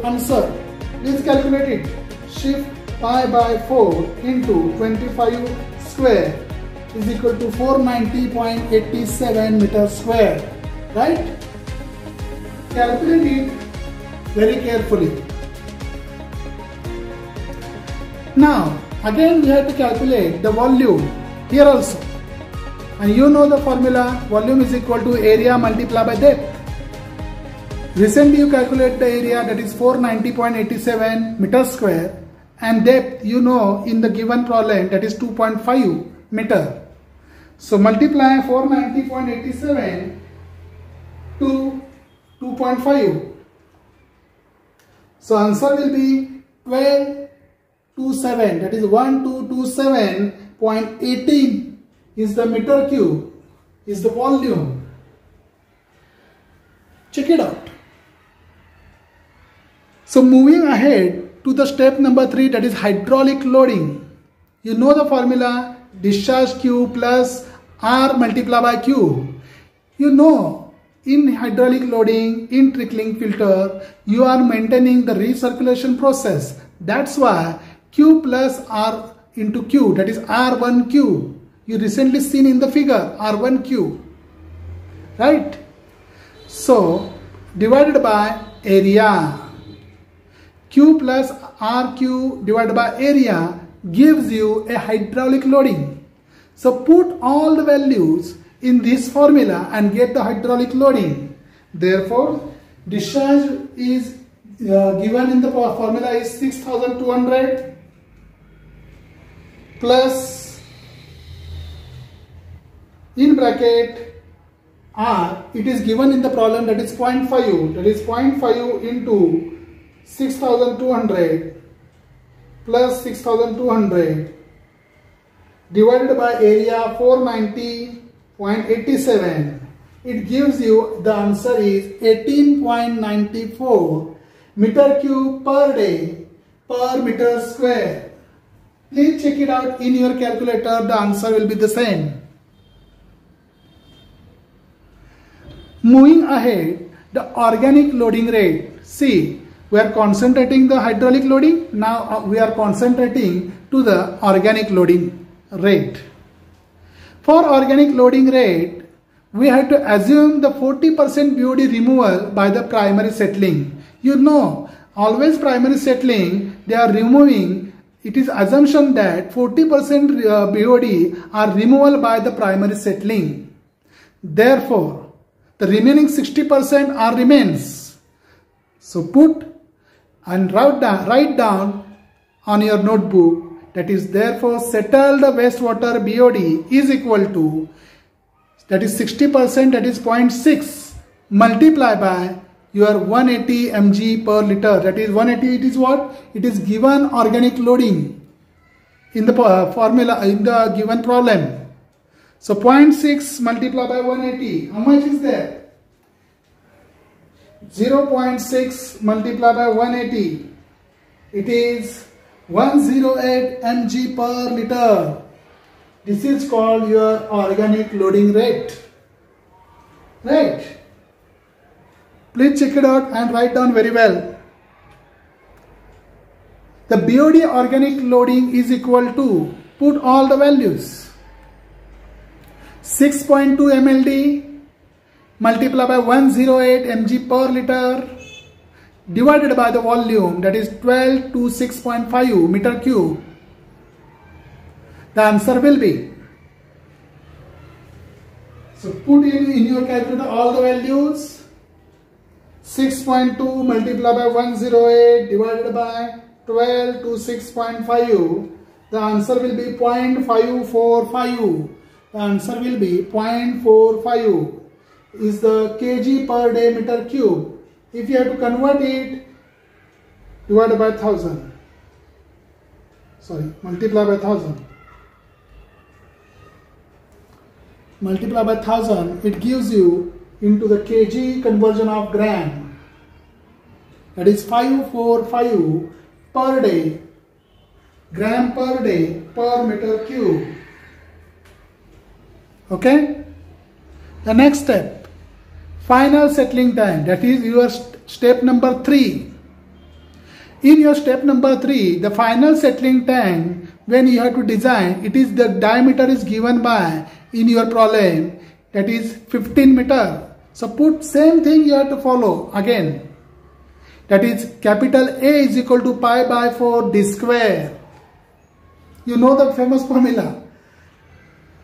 answer? Please calculate it. Shift pi by 4 into 25 square is equal to 490.87 meter square. Right? Calculate it very carefully. Now again we have to calculate the volume here also. And you know the formula, volume is equal to area multiplied by depth. Recently you calculate the area, that is 490.87 meter square, and depth you know in the given problem, that is 2.5 meter. So multiply 490.87 to 2.5. So answer will be 1227, that is 1227.18 is the meter cube, is the volume. Check it out. So moving ahead to the step number 3, that is hydraulic loading. You know the formula, discharge Q plus R multiplied by Q. You know in hydraulic loading, in trickling filter, you are maintaining the recirculation process. That's why Q plus R into Q, that is R1Q. You recently seen in the figure, R1Q. Right? So divided by area. Q plus RQ divided by area gives you a hydraulic loading. So put all the values in this formula and get the hydraulic loading. Therefore, discharge is given in the formula is 6200 plus in bracket R, it is given in the problem, that is 0.5, that is 0.5 into 6200 plus 6200 divided by area 490.87. It gives you the answer is 18.94 meter cube per day per meter square. Please check it out in your calculator, the answer will be the same. Moving ahead, the organic loading rate. See, we are concentrating the hydraulic loading. Now we are concentrating to the organic loading rate. For organic loading rate, we have to assume the 40% BOD removal by the primary settling. You know, always primary settling, they are removing, it is assumption that 40% BOD are removal by the primary settling. Therefore, the remaining 60% are remains. So put and write down on your notebook, that is therefore settled wastewater BOD is equal to, that is 60%, that is 0.6 multiply by your 180 mg per liter, that is 180, it is what? It is given organic loading in the formula, in the given problem. So 0.6 multiplied by 180, how much is there? 0.6 multiplied by 180, it is 108 mg per liter. This is called your organic loading rate. Right? Please check it out and write down very well. The BOD organic loading is equal to, put all the values, 6.2 mld multiplied by 108 mg per liter divided by the volume, that is 12 to 6.5 meter cube. The answer will be, so put in your calculator all the values, 6.2 multiplied by 108 divided by 12 to 6.5, the answer will be 0.545. The answer will be 0.45 is the kg per day meter cube. If you have to convert it, divided by 1000. Sorry, multiply by 1000. Multiply by 1000, it gives you into the kg conversion of gram. That is 545 per day, gram per day per meter cube. Okay? The next step, final settling time, that is your step number 3. In your step number 3, the final settling time, when you have to design, it is the diameter is given by, in your problem, that is 15 meter. So put same thing you have to follow again. That is capital A is equal to pi by 4 d square. You know the famous formula.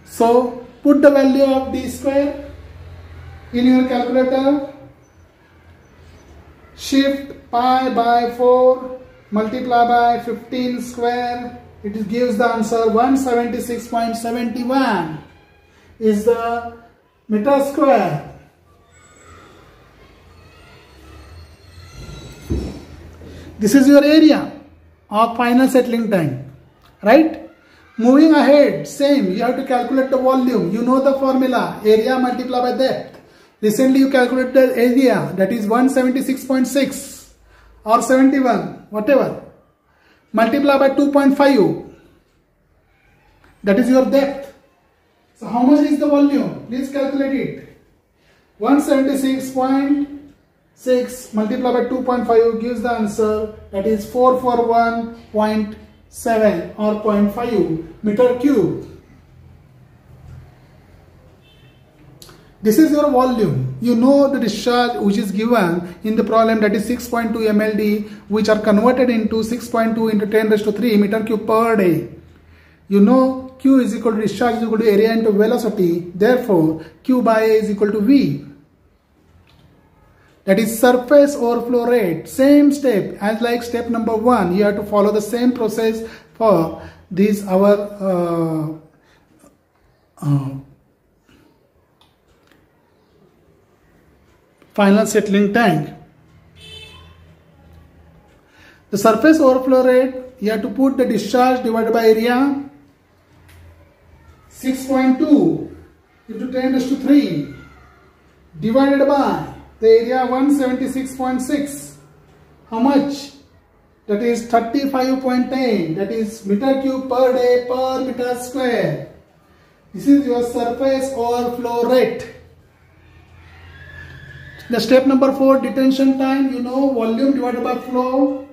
So put the value of d square in your calculator. Shift pi by 4 multiply by 15 square. It gives the answer 176.71 is the meter square. This is your area of final settling time, right? Moving ahead, same, you have to calculate the volume. You know the formula, area multiplied by depth. Recently you calculated the area, that is 176.6 or 71, whatever. Multiply by 2.5, that is your depth. So how much is the volume? Please calculate it. 176.6 multiplied by 2.5 gives the answer, that is 441.7 or 0.5 meter cube. This is your volume. You know the discharge which is given in the problem, that is 6.2 mld, which are converted into 6.2 into 10 raised to 3 meter cube per day. You know Q is equal to discharge is equal to area into velocity. Therefore, Q by A is equal to V. That is surface overflow rate. Same step as like step number 1. You have to follow the same process for this our final settling tank. The surface overflow rate, you have to put the discharge divided by area. 6.2 into 10 raised to 3 divided by the area 176.6. How much? That is 35.10. That is meter cube per day per meter square. This is your surface overflow rate. The step number 4, detention time. You know volume divided by flow.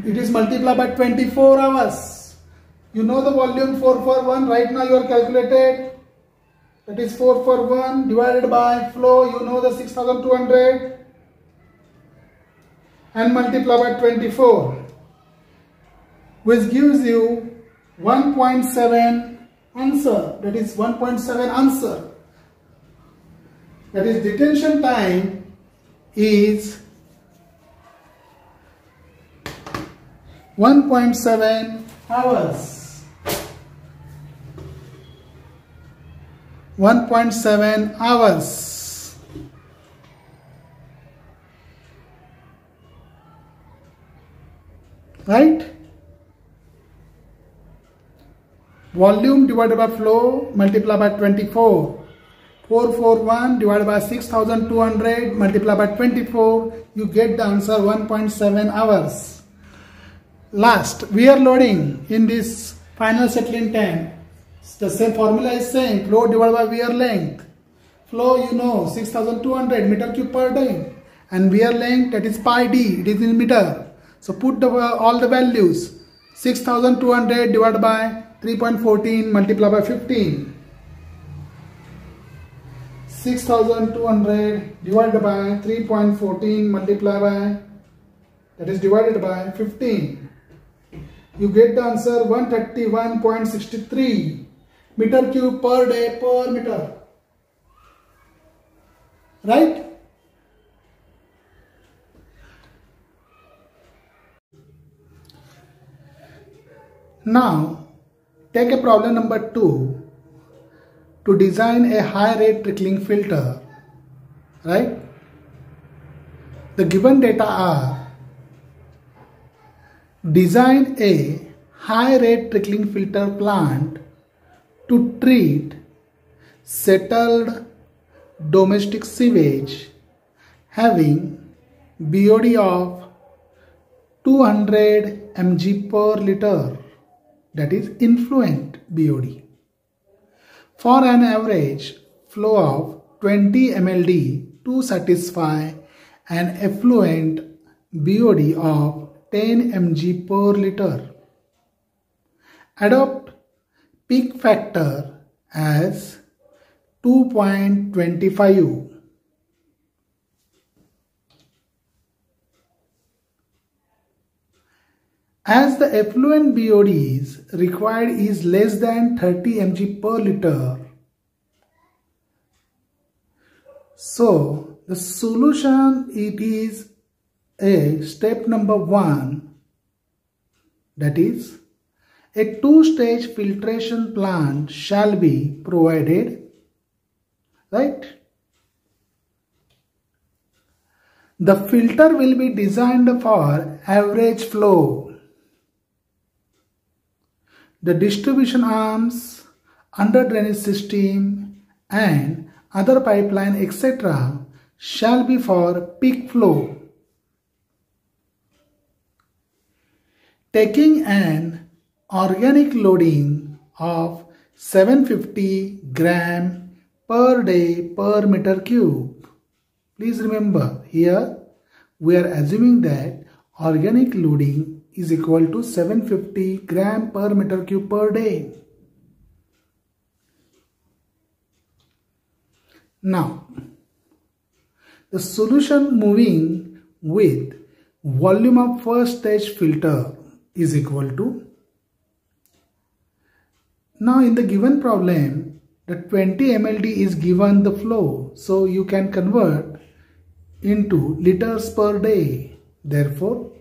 It is multiplied by 24 hours. You know the volume 441. Right now you are calculated. That is 441 divided by flow. You know the 6200 and multiply by 24, which gives you 1.7 answer. That is 1.7 answer. That is detention time is 1.7 hours. 1.7 hours. Right? Volume divided by flow multiplied by 24. 441 divided by 6200 multiplied by 24. You get the answer 1.7 hours. Last, we are loading in this final settling time. The same formula is same, flow divided by wear length. Flow, you know, 6200 meter cube per day, and wear length, that is pi d, it is in meter. So put all the values. 6200 divided by 3.14 multiplied by 15. 6200 divided by 3.14 multiplied by, that is divided by 15. You get the answer 131.63 meter cube per day per meter. Right? Now Take a problem number 2 to design a high rate trickling filter, right? The given data are: design a high rate trickling filter plant to treat settled domestic sewage having BOD of 200 mg per liter, that is influent BOD, for an average flow of 20 mld to satisfy an effluent BOD of 10 mg per liter. Adopt peak factor as 2.25. As the effluent BODs required is less than 30 mg per liter, so the solution, it is a step number 1, that is a two-stage filtration plant shall be provided, right? The filter will be designed for average flow. The distribution arms, under drainage system and other pipeline etc. shall be for peak flow. Taking an organic loading of 750 gram per day per meter cube. Please remember, here we are assuming that organic loading is equal to 750 gram per meter cube per day. Now, the solution moving with volume of first stage filter is equal to, now in the given problem, the 20 mld is given the flow, so you can convert into liters per day. Therefore,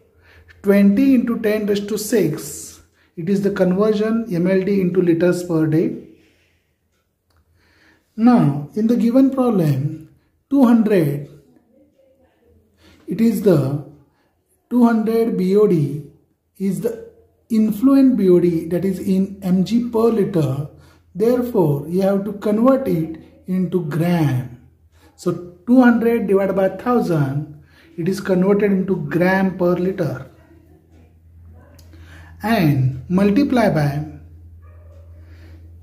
20 into 10 raised to 6, it is the conversion mld into liters per day. Now, in the given problem, 200, it is the 200 BOD is the influent BOD, that is in mg per liter. Therefore, you have to convert it into gram. So, 200 divided by 1000, it is converted into gram per liter. And multiply by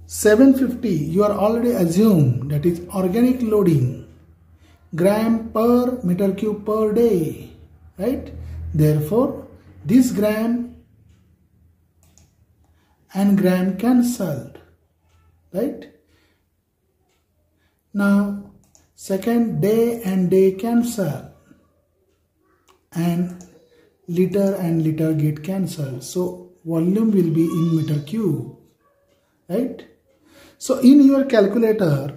750, you are already assumed, that is organic loading, gram per meter cube per day, right? Therefore, this gram and gram cancelled, right? Now, second, day and day cancel, and liter get cancelled. So, volume will be in meter cube, right? So, in your calculator,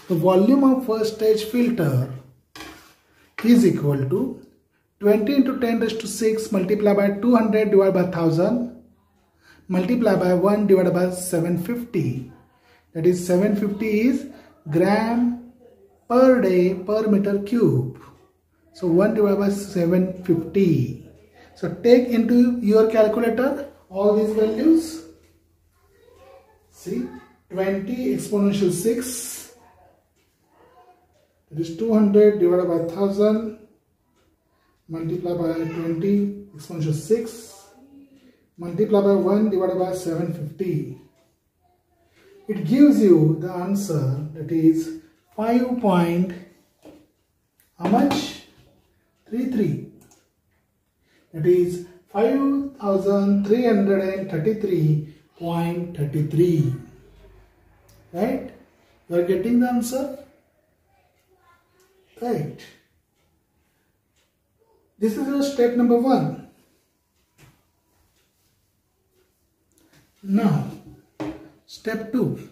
the volume of first stage filter is equal to 20 into 10 raised to 6 multiplied by 200 divided by 1000 multiplied by 1 divided by 750. That is 750 is gram per day per meter cube. So 1 divided by 750. So take into your calculator all these values. See, 20 exponential 6. That is 200 divided by 1000 multiplied by 20 exponential 6 multiplied by 1 divided by 750. It gives you the answer, that is 5 point, how much? 33. That is 5333.33. Right? You are getting the answer? Right. This is your step number 1. Now, step 2.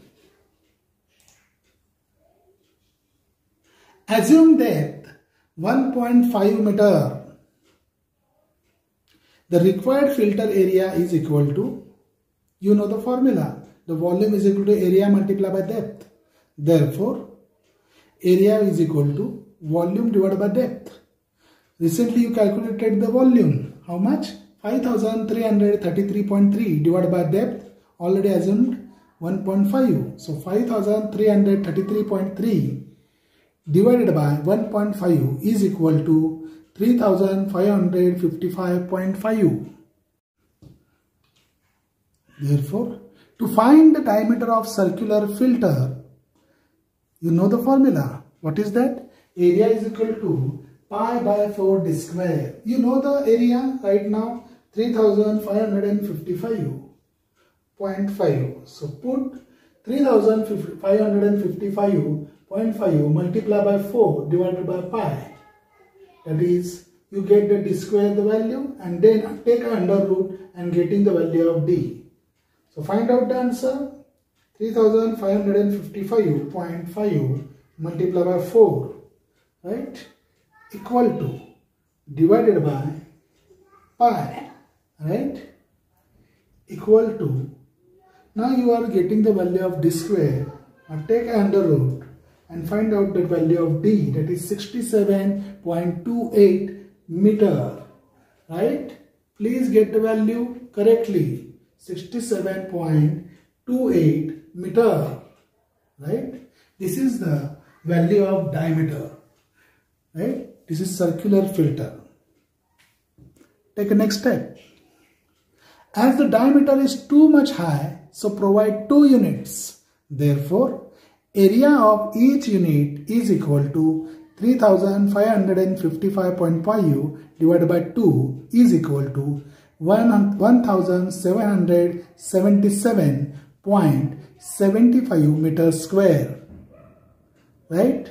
Assume depth 1.5 meter. The required filter area is equal to You know the formula. The volume is equal to area multiplied by depth. Therefore, area is equal to volume divided by depth. Recently you calculated the volume. How much? 5333.3 divided by depth. Already assumed 1.5. So 5333.3 divided by 1.5 is equal to 3555.5. Therefore, to find the diameter of circular filter, you know the formula. What is that? Area is equal to pi by 4 d square. You know the area right now, 3555.5. So put 3555.5 multiplied by 4 divided by pi. That is, you get the d square the value and then take a under root and getting the value of d. So find out the answer. 3555.5 multiplied by 4, right, equal to divided by pi, right, equal to, now you are getting the value of d square. Now take under root and find out the value of d, that is 67.28 meter, right. Please get the value correctly, 67.28 meter, right. This is the value of diameter, right. This is circular filter. Take the next step. As the diameter is too much high, so provide 2 units. Therefore, area of each unit is equal to 3555.5 divided by 2 is equal to 1777.75 meters square, right.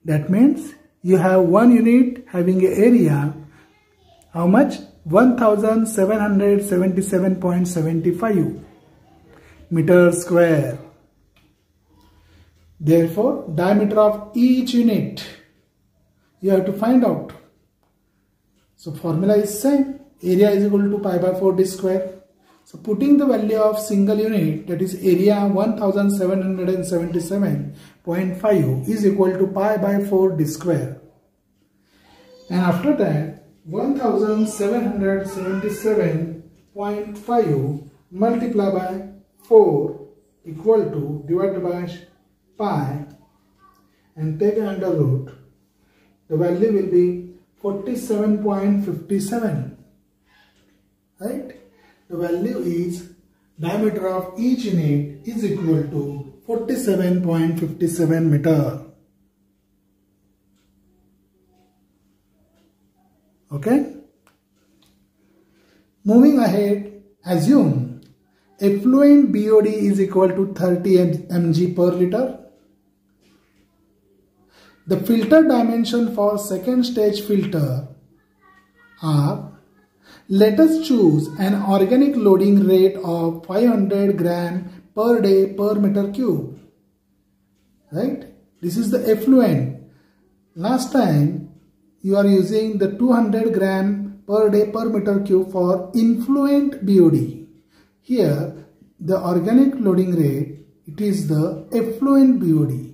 That means you have one unit having an area, how much? 1777.75 meters square. Therefore, diameter of each unit you have to find out. So formula is same. Area is equal to pi by 4 d square. So putting the value of single unit, that is area 1777.5 is equal to pi by 4 d square. And after that 1777.5 multiplied by 4 equal to divided by pi and take under root. The value will be 47.57, right. The value is diameter of each unit is equal to 47.57 meter. Okay. Moving ahead, assume effluent BOD is equal to 30 mg per liter. The filter dimension for second stage filter are, let us choose an organic loading rate of 500 gram per day per meter cube, right. This is the effluent. Last time you are using the 200 gram per day per meter cube for influent BOD. Here the organic loading rate, it is the effluent BOD.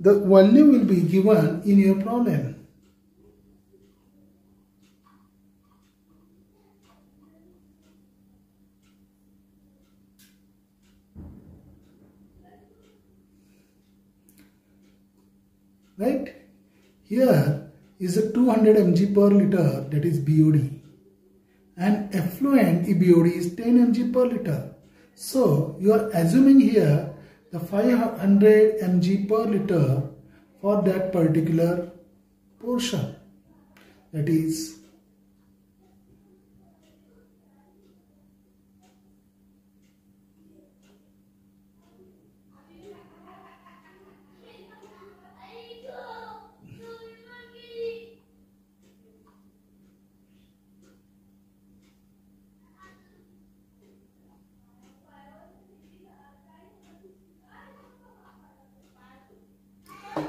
The volume will be given in your problem. Right? Here is a 200 mg per liter, that is BOD. And effluent BOD is 10 mg per liter. So you are assuming here the 500 mg per liter for that particular portion. That is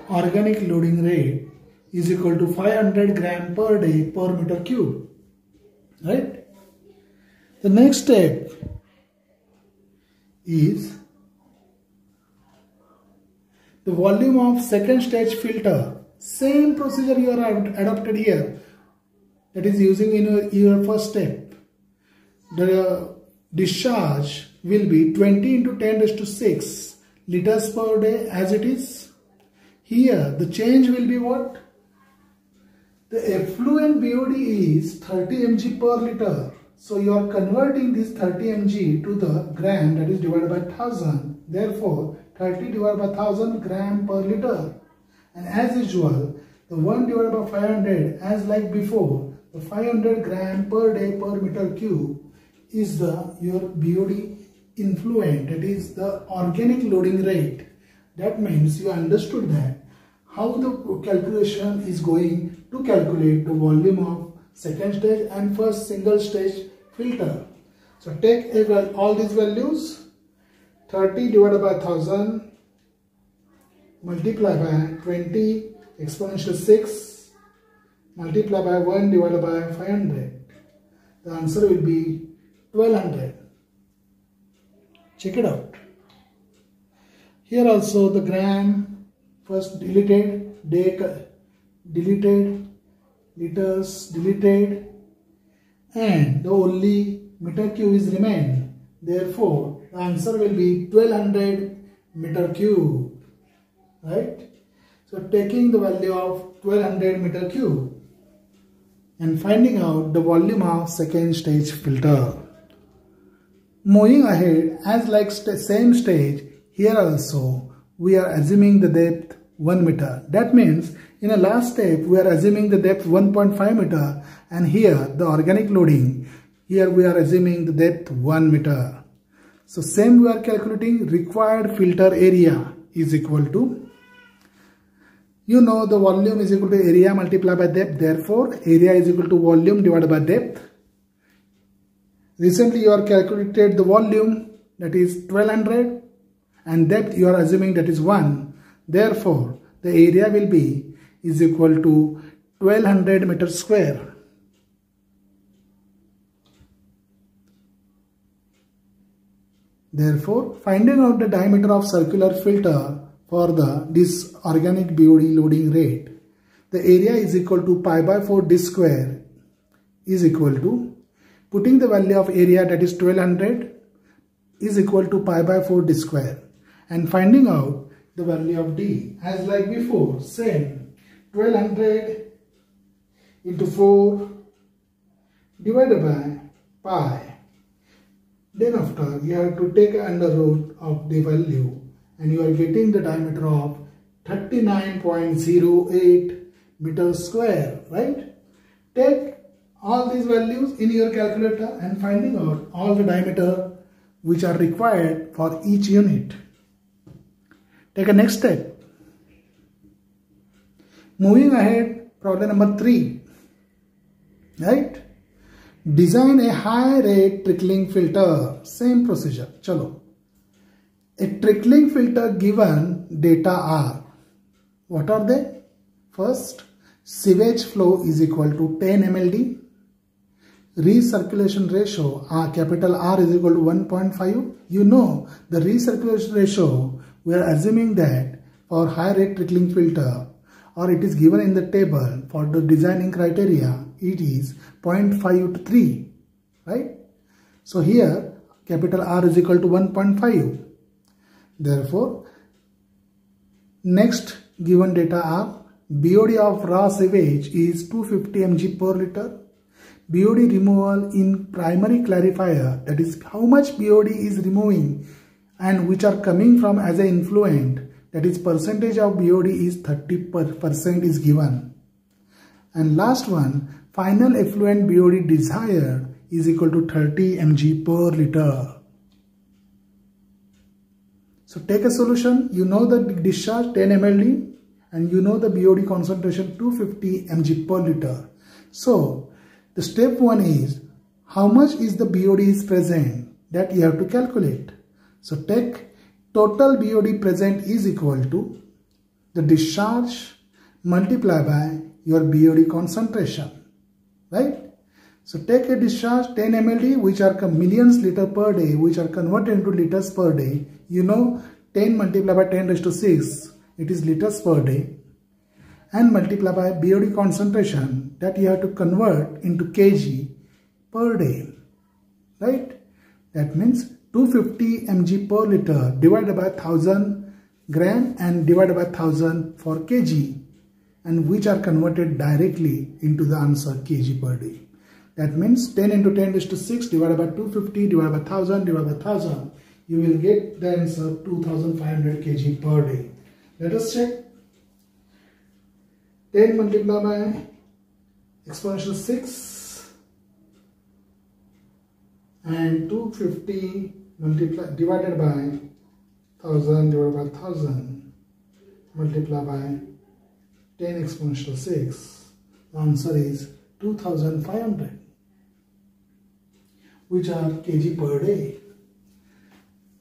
organic loading rate is equal to 500 gram per day per meter cube. right? The next step is the volume of second stage filter. Same procedure you are adopted here, that is using in your first step. The discharge will be 20 into 10 raised to 6 liters per day as it is. Here the change will be what? The effluent BOD is 30 mg per liter. So you are converting this 30 mg to the gram, that is divided by 1000. Therefore 30 divided by 1000 gram per liter. And as usual, the 1 divided by 500, as like before, the 500 gram per day per meter cube is your BOD influent, that is the organic loading rate. That means you understood that how the calculation is going to calculate the volume of second stage and first single stage filter. So take all these values, 30 divided by 1000 multiply by 20 exponential 6 multiply by 1 divided by 500. The answer will be 1200. Check it out. Here also the gram first deleted, day deleted, liters deleted, and the only meter cube is remained. Therefore the answer will be 1200 meter cube. Right? So taking the value of 1200 meter cube and finding out the volume of second stage filter. Moving ahead, as like same stage, here also we are assuming the depth 1 meter. That means in the last step we are assuming the depth 1.5 meter, and here the organic loading, here we are assuming the depth 1 meter. So same we are calculating required filter area is equal to, you know, the volume is equal to area multiplied by depth. Therefore area is equal to volume divided by depth. Recently you are calculated the volume, that is 1200, and depth you are assuming that is 1. Therefore the area will be is equal to 1200 meters square. Therefore finding out the diameter of circular filter for this organic BOD loading rate, the area is equal to pi by 4 d square is equal to, putting the value of area, that is 1200, is equal to pi by 4 d square, and finding out the value of d as like before, same 1200 into 4 divided by pi. Then after you have to take under root of the value, and you are getting the diameter of 39.08 meters square, right? Take all these values in your calculator and finding out all the diameter which are required for each unit. Take a next step. Moving ahead, problem number 3, right? Design a high rate trickling filter. Same procedure. Chalo. A trickling filter given data are, what are they? First, sewage flow is equal to 10 mld. Recirculation ratio, capital R is equal to 1.5. You know the recirculation ratio, we are assuming that for high rate trickling filter, or it is given in the table for the designing criteria, it is 0.5 to 3, right? So here capital R is equal to 1.5. Therefore, next given data are, BOD of raw sewage is 250 mg per liter. BOD removal in primary clarifier, that is how much BOD is removing and which are coming from as an influent, that is percentage of BOD is 30% is given. And last one, final effluent BOD desired is equal to 30 mg per liter. So take a solution. You know the discharge 10 mld and you know the BOD concentration 250 mg per liter. So the step 1 is how much is the BOD is present, that you have to calculate. So take total BOD present is equal to the discharge multiplied by your BOD concentration, right? So take a discharge 10 mld, which are millions liter per day, which are converted into liters per day. You know 10 multiplied by 10 raised to 6, it is liters per day. And multiply by BOD concentration, that you have to convert into kg per day. Right? That means 250 mg per liter divided by 1000 gram and divided by 1000 for kg, and which are converted directly into the answer kg per day. That means 10 into 10 raised to 6 divided by 250 divided by 1000 divided by 1000. You will get the answer 2500 kg per day. Let us check. 10 multiplied by exponential 6 and 250 divided by 1000 divided by 1000 multiplied by 10 exponential 6. The answer is 2500, which are kg per day.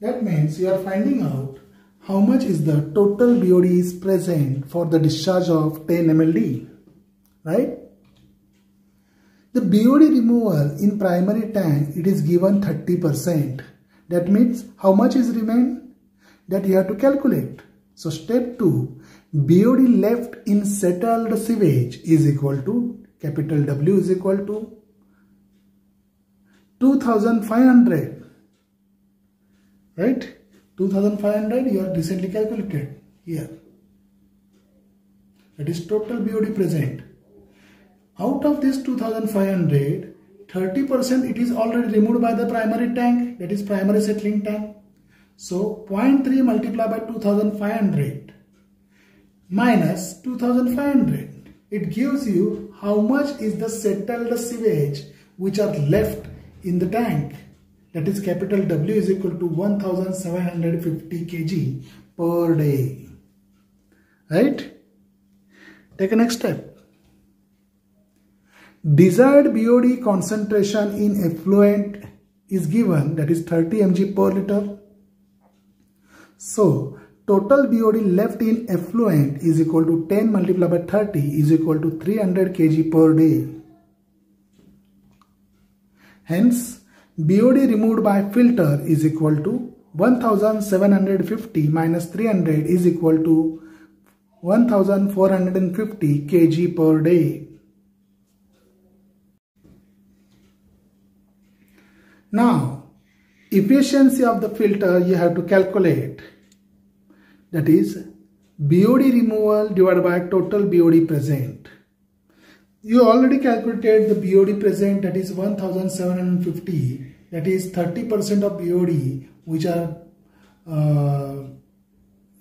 That means you are finding out how much is the total BOD is present for the discharge of 10 mld, right? The BOD removal in primary tank, it is given 30%. That means how much is remain? That you have to calculate. So step 2, BOD left in settled sewage is equal to, capital W is equal to 2500, right? 2500 you have recently calculated here. That is total BOD present. Out of this 2500, 30% it is already removed by the primary tank, that is primary settling tank. So 0.3 multiplied by 2500 minus 2500. It gives you how much is the settled sewage which are left in the tank. That is capital W is equal to 1750 kg per day. Right? Take a next step. Desired BOD concentration in effluent is given, that is 30 mg per liter. So total BOD left in effluent is equal to 10 multiplied by 30 is equal to 300 kg per day. Hence, BOD removed by filter is equal to 1750 minus 300 is equal to 1450 kg per day. Now, efficiency of the filter you have to calculate. That is BOD removal divided by total BOD present. You already calculated the BOD present, that is 1750. That is 30% of BOD which are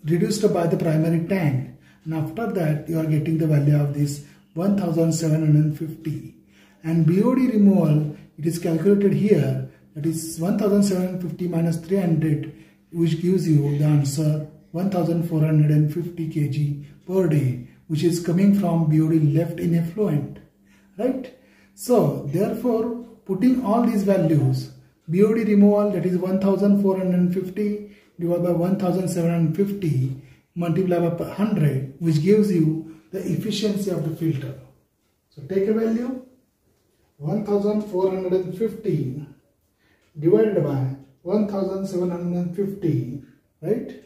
reduced by the primary tank. And after that you are getting the value of this 1750. And BOD removal, it is calculated here. That is 1750 minus 300, which gives you the answer 1450 kg per day, which is coming from BOD left in effluent, right? So therefore, putting all these values, BOD removal, that is 1450 divided by 1750 multiplied by 100, which gives you the efficiency of the filter. So take a value 1450 divided by 1750, right,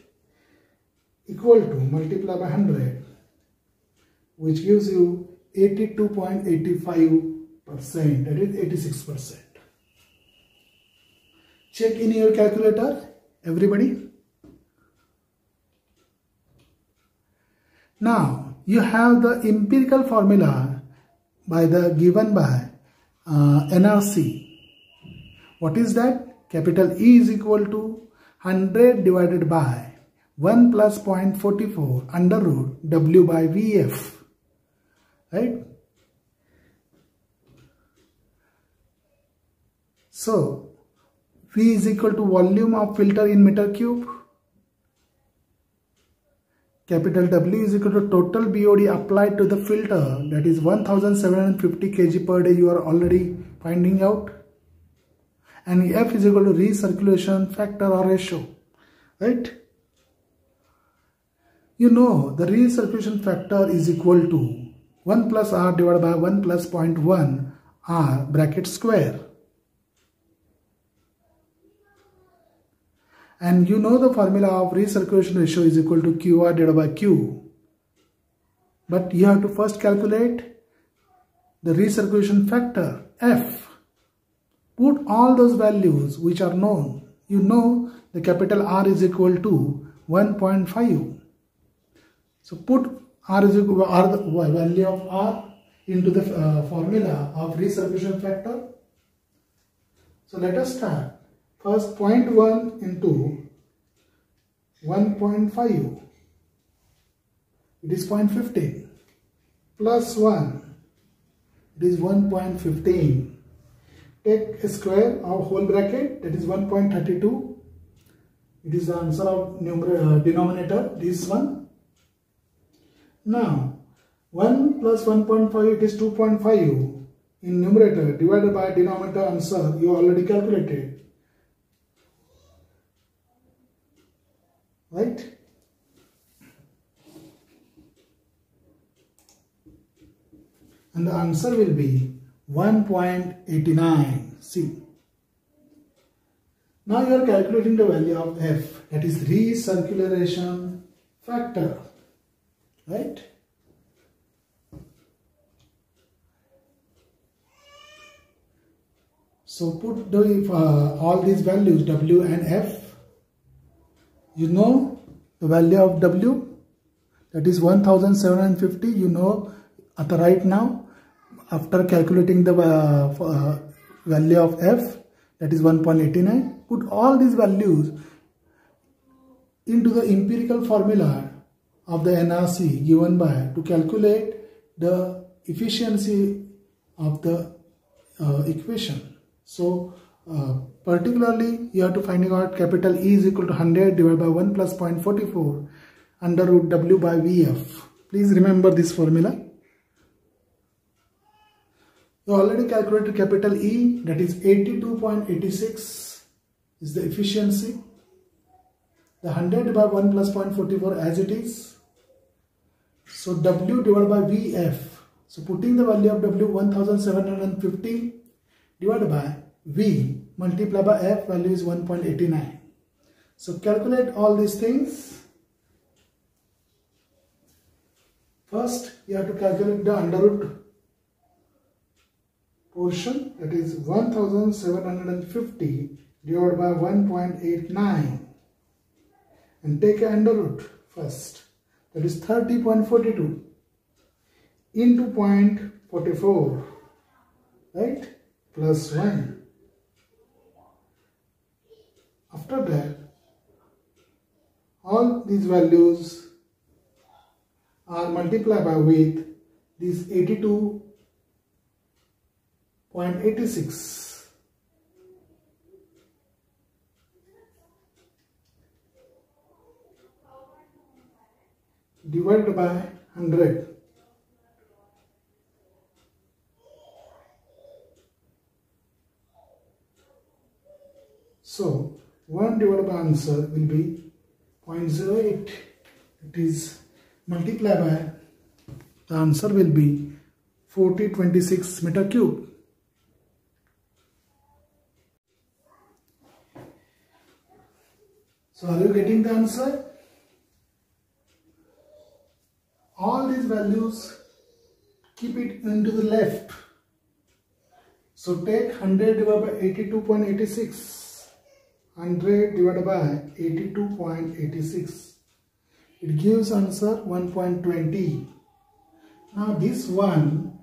equal to multiply by 100, which gives you 82.85%, that is 86%. Check in your calculator, everybody. Now you have the empirical formula given by NRC. What is that? Capital E is equal to 100 divided by 1 plus 0.44 under root W by VF, right? So V is equal to volume of filter in meter cube. Capital W is equal to total BOD applied to the filter, that is 1750 kg per day, you are already finding out. And F is equal to recirculation factor or ratio, right? You know the recirculation factor is equal to 1 plus R divided by 1 plus 0.1 R bracket square. And you know the formula of recirculation ratio is equal to QR divided by Q. But you have to first calculate the recirculation factor F. Put all those values which are known. You know the capital R is equal to 1.5. So put R is equal to the value of R into the formula of recirculation factor. So let us start. First 0.1 into 1.5. It is 0.15 plus 1. It is 1.15. Take a square of whole bracket, that is 1.32. It is the answer of denominator, this one. Now 1 plus 1.5, it is 2.5 in numerator divided by denominator answer you already calculated. Right? And the answer will be 1.89. See. Now you are calculating the value of F, that is recirculation factor. Right? So put all these values W and F. You know the value of W, that is 1750. You know at the right now, after calculating the value of F, that is 1.89. Put all these values into the empirical formula of the NRC given by to calculate the efficiency of the equation. So particularly you have to find out capital E is equal to 100 divided by 1 plus 0.44 under root W by VF. Please remember this formula. You already calculated capital E, that is 82.86 is the efficiency. The 100 by 1 plus 0.44 as it is. So W divided by VF. So putting the value of W 1750 divided by V multiplied by F, value is 1.89. So calculate all these things. First you have to calculate the under root portion, that is 1750 divided by 1.89, and take a under root first, that is 30.42 into 0.44, right, plus 1. After that, all these values are multiplied by with this 82.86. Divided by 100. So 1 divided by answer will be 0.08. It is multiplied by, the answer will be 4026 meter cube. So are you getting the answer? All these values, keep it into the left. So take 100 divided by 82.86. 100 divided by 82.86. It gives answer 1.20. Now this one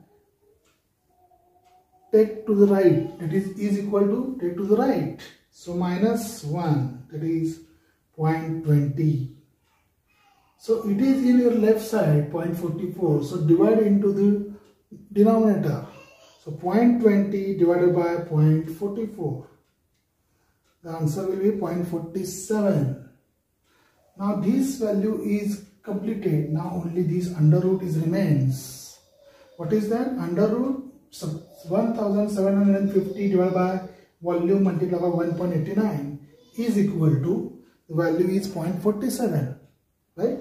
take to the right, that is equal to take to the right. So minus 1, that is 0.20. So it is in your left side 0.44. So divide into the denominator. So 0.20 divided by 0.44. The answer will be 0.47. Now this value is completed. Now only this under root is remains. What is that? Under root 1750 divided by volume multiplied by 1.89 is equal to, the value is 0.47. Right?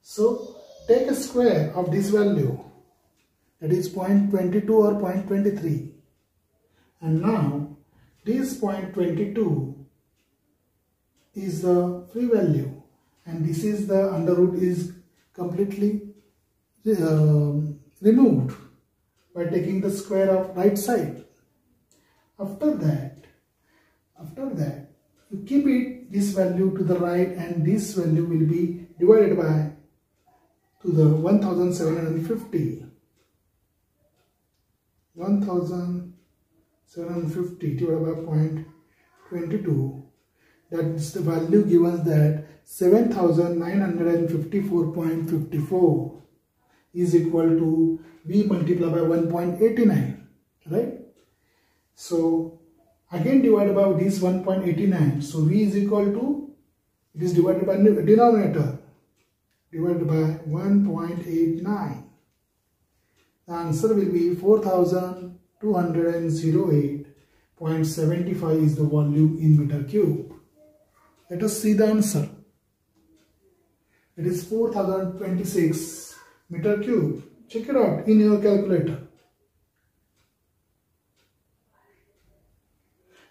So take a square of this value. that is 0.22 or 0.23. And now this 0.22 is the free value, and this is the under root is completely removed by taking the square of right side. After that you keep it this value to the right, and this value will be divided by to the 1750. 1750 divided by 0.22, that is the value given that 7954.54 is equal to V multiplied by 1.89, right? So again divided by this 1.89, so V is equal to, it is divided by denominator, divided by 1.89. The answer will be 4208.75 is the volume in meter cube. Let us see the answer. It is 4026 meter cube. Check it out in your calculator.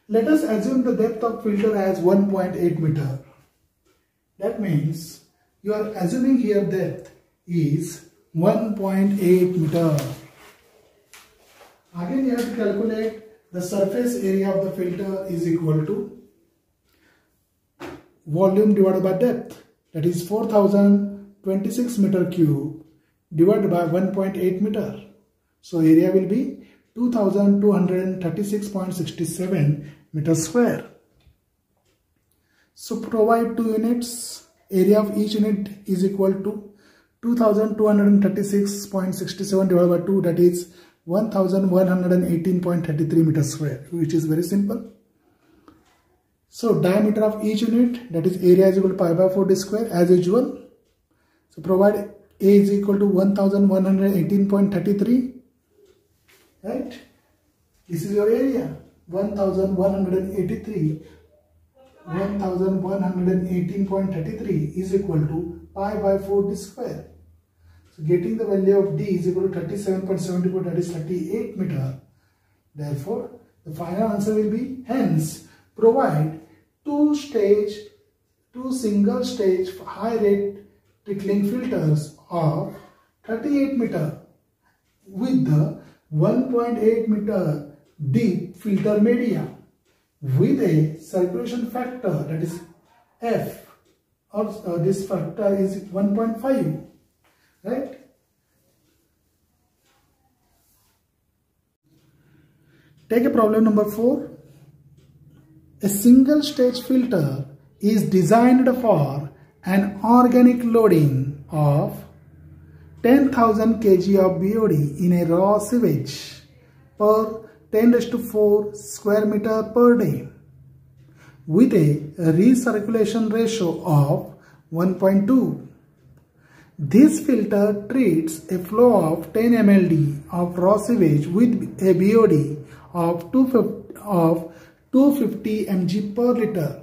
Let us assume the depth of filter as 1.8 meter. That means you are assuming here depth is 1.8 meter. Again you have to calculate the surface area of the filter is equal to volume divided by depth, that is 4026 meter cube divided by 1.8 meter. So area will be 2236.67 meter square. So provide 2 units. Area of each unit is equal to 2236.67 divided by 2, that is 1118.33 meter square, which is very simple. So diameter of each unit, that is area is equal to pi by 4 d square as usual. So provide A is equal to 1118.33, right? This is your area, 1118.33 is equal to pi by 4 d square. So getting the value of D is equal to 37.74, that is 38 meter. Therefore, the final answer will be, hence, provide two single stage high rate trickling filters of 38 meter with the 1.8 meter deep filter media with a circulation factor, that is F, or this factor is 1.5, right? Take a problem number 4. A single stage filter is designed for an organic loading of 10,000 kg of BOD in a raw sewage per 10⁴ square meter per day with a recirculation ratio of 1.2. This filter treats a flow of 10 mld of raw sewage with a BOD of 250 mg per liter.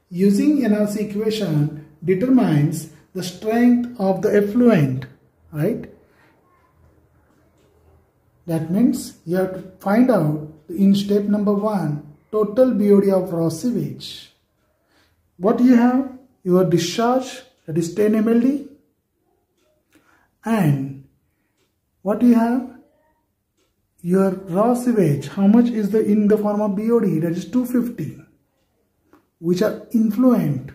Using NRC equation determines the strength of the effluent, right? That means you have to find out in step number 1 total BOD of raw sewage. What you have? Your discharge, that is 10 mld, and what you have? Your raw sewage, how much is the in the form of BOD, that is 250, which are influent,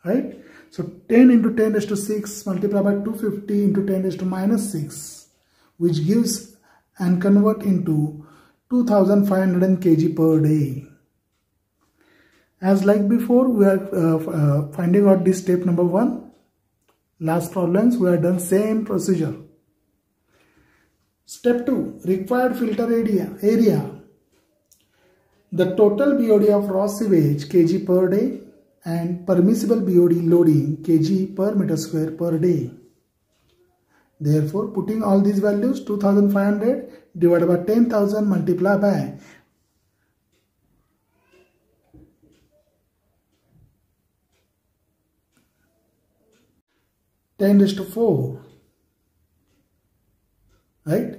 right? So 10 into 10⁶ multiplied by 250 into 10⁻⁻⁶, which gives and convert into 2500 kg per day. As like before, we are finding out this step number 1. Last problems we have done same procedure. Step 2, required filter area. The total BOD of raw sewage kg per day and permissible BOD loading kg per meter square per day. Therefore, putting all these values, 2500 divided by 10,000 multiplied by 10⁴, right?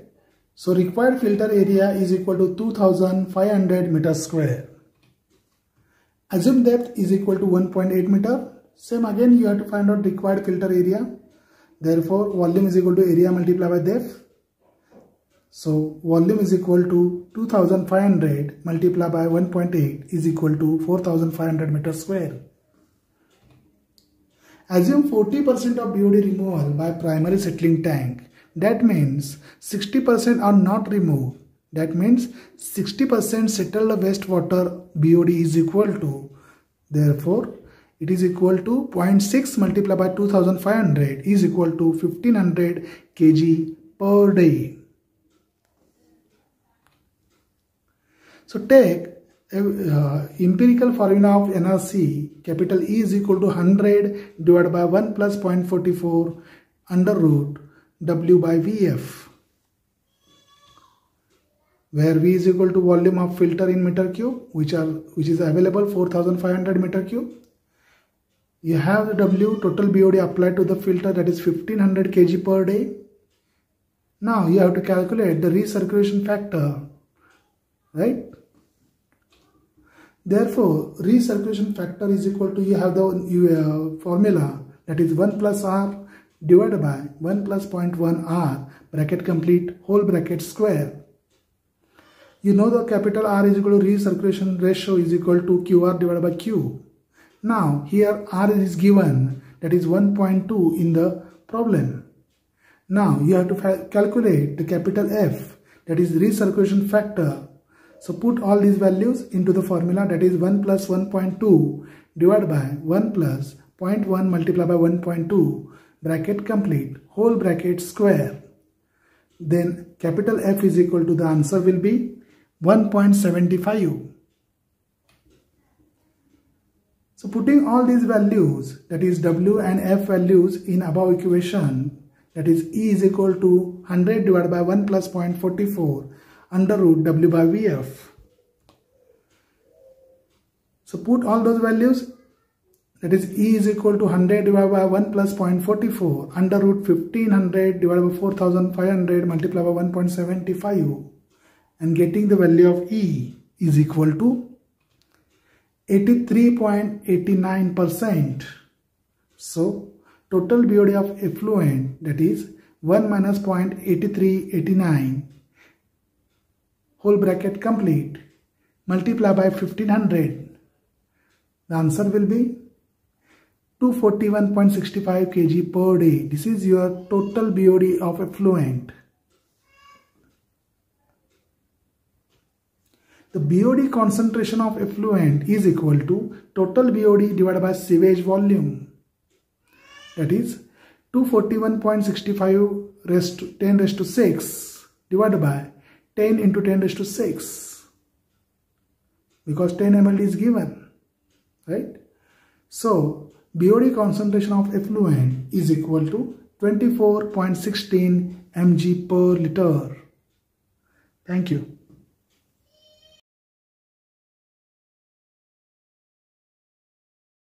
So required filter area is equal to 2500 meters square. Assumed depth is equal to 1.8 meter. Same again, you have to find out required filter area. Therefore, volume is equal to area multiplied by depth. So volume is equal to 2500 multiplied by 1.8 is equal to 4500 meters square. Assume 40% of BOD removal by primary settling tank. That means 60% are not removed. That means 60% settled wastewater BOD is equal to. Therefore, it is equal to 0.6 multiplied by 2500 is equal to 1500 kg per day. So take empirical formula of NRC, capital E is equal to 100 divided by 1 plus 0.44 under root W by VF, where V is equal to volume of filter in meter cube, which is available 4500 meter cube. You have the W total BOD applied to the filter, that is 1500 kg per day. Now you have to calculate the recirculation factor, right? Therefore, recirculation factor is equal to, you have the formula, that is 1 plus R divided by 1 plus 0.1 R bracket complete whole bracket square. You know the capital R is equal to recirculation ratio is equal to QR divided by Q. Now here R is given, that is 1.2 in the problem. Now you have to calculate the capital F, that is recirculation factor. So put all these values into the formula, that is 1 plus 1.2 divided by 1 plus 0.1 multiplied by 1.2 bracket complete whole bracket square. Then capital F is equal to, the answer will be 1.75. So putting all these values, that is W and F values in above equation, that is E is equal to 100 divided by 1 plus 0.44 under root W by VF. So put all those values, that is E is equal to 100 divided by 1 plus 0.44 under root 1500 divided by 4500 multiplied by 1.75, and getting the value of E is equal to 83.89%. So total BOD of effluent, that is 1 minus 0.8389 whole bracket complete multiply by 1500. The answer will be 241.65 kg per day. This is your total BOD of effluent. The BOD concentration of effluent is equal to total BOD divided by sewage volume. That is 241.65 raised to 10 raised to 6 divided by 10 into 10 raised to 6, because 10 ml is given, right? So BOD concentration of effluent is equal to 24.16 mg per liter. Thank you.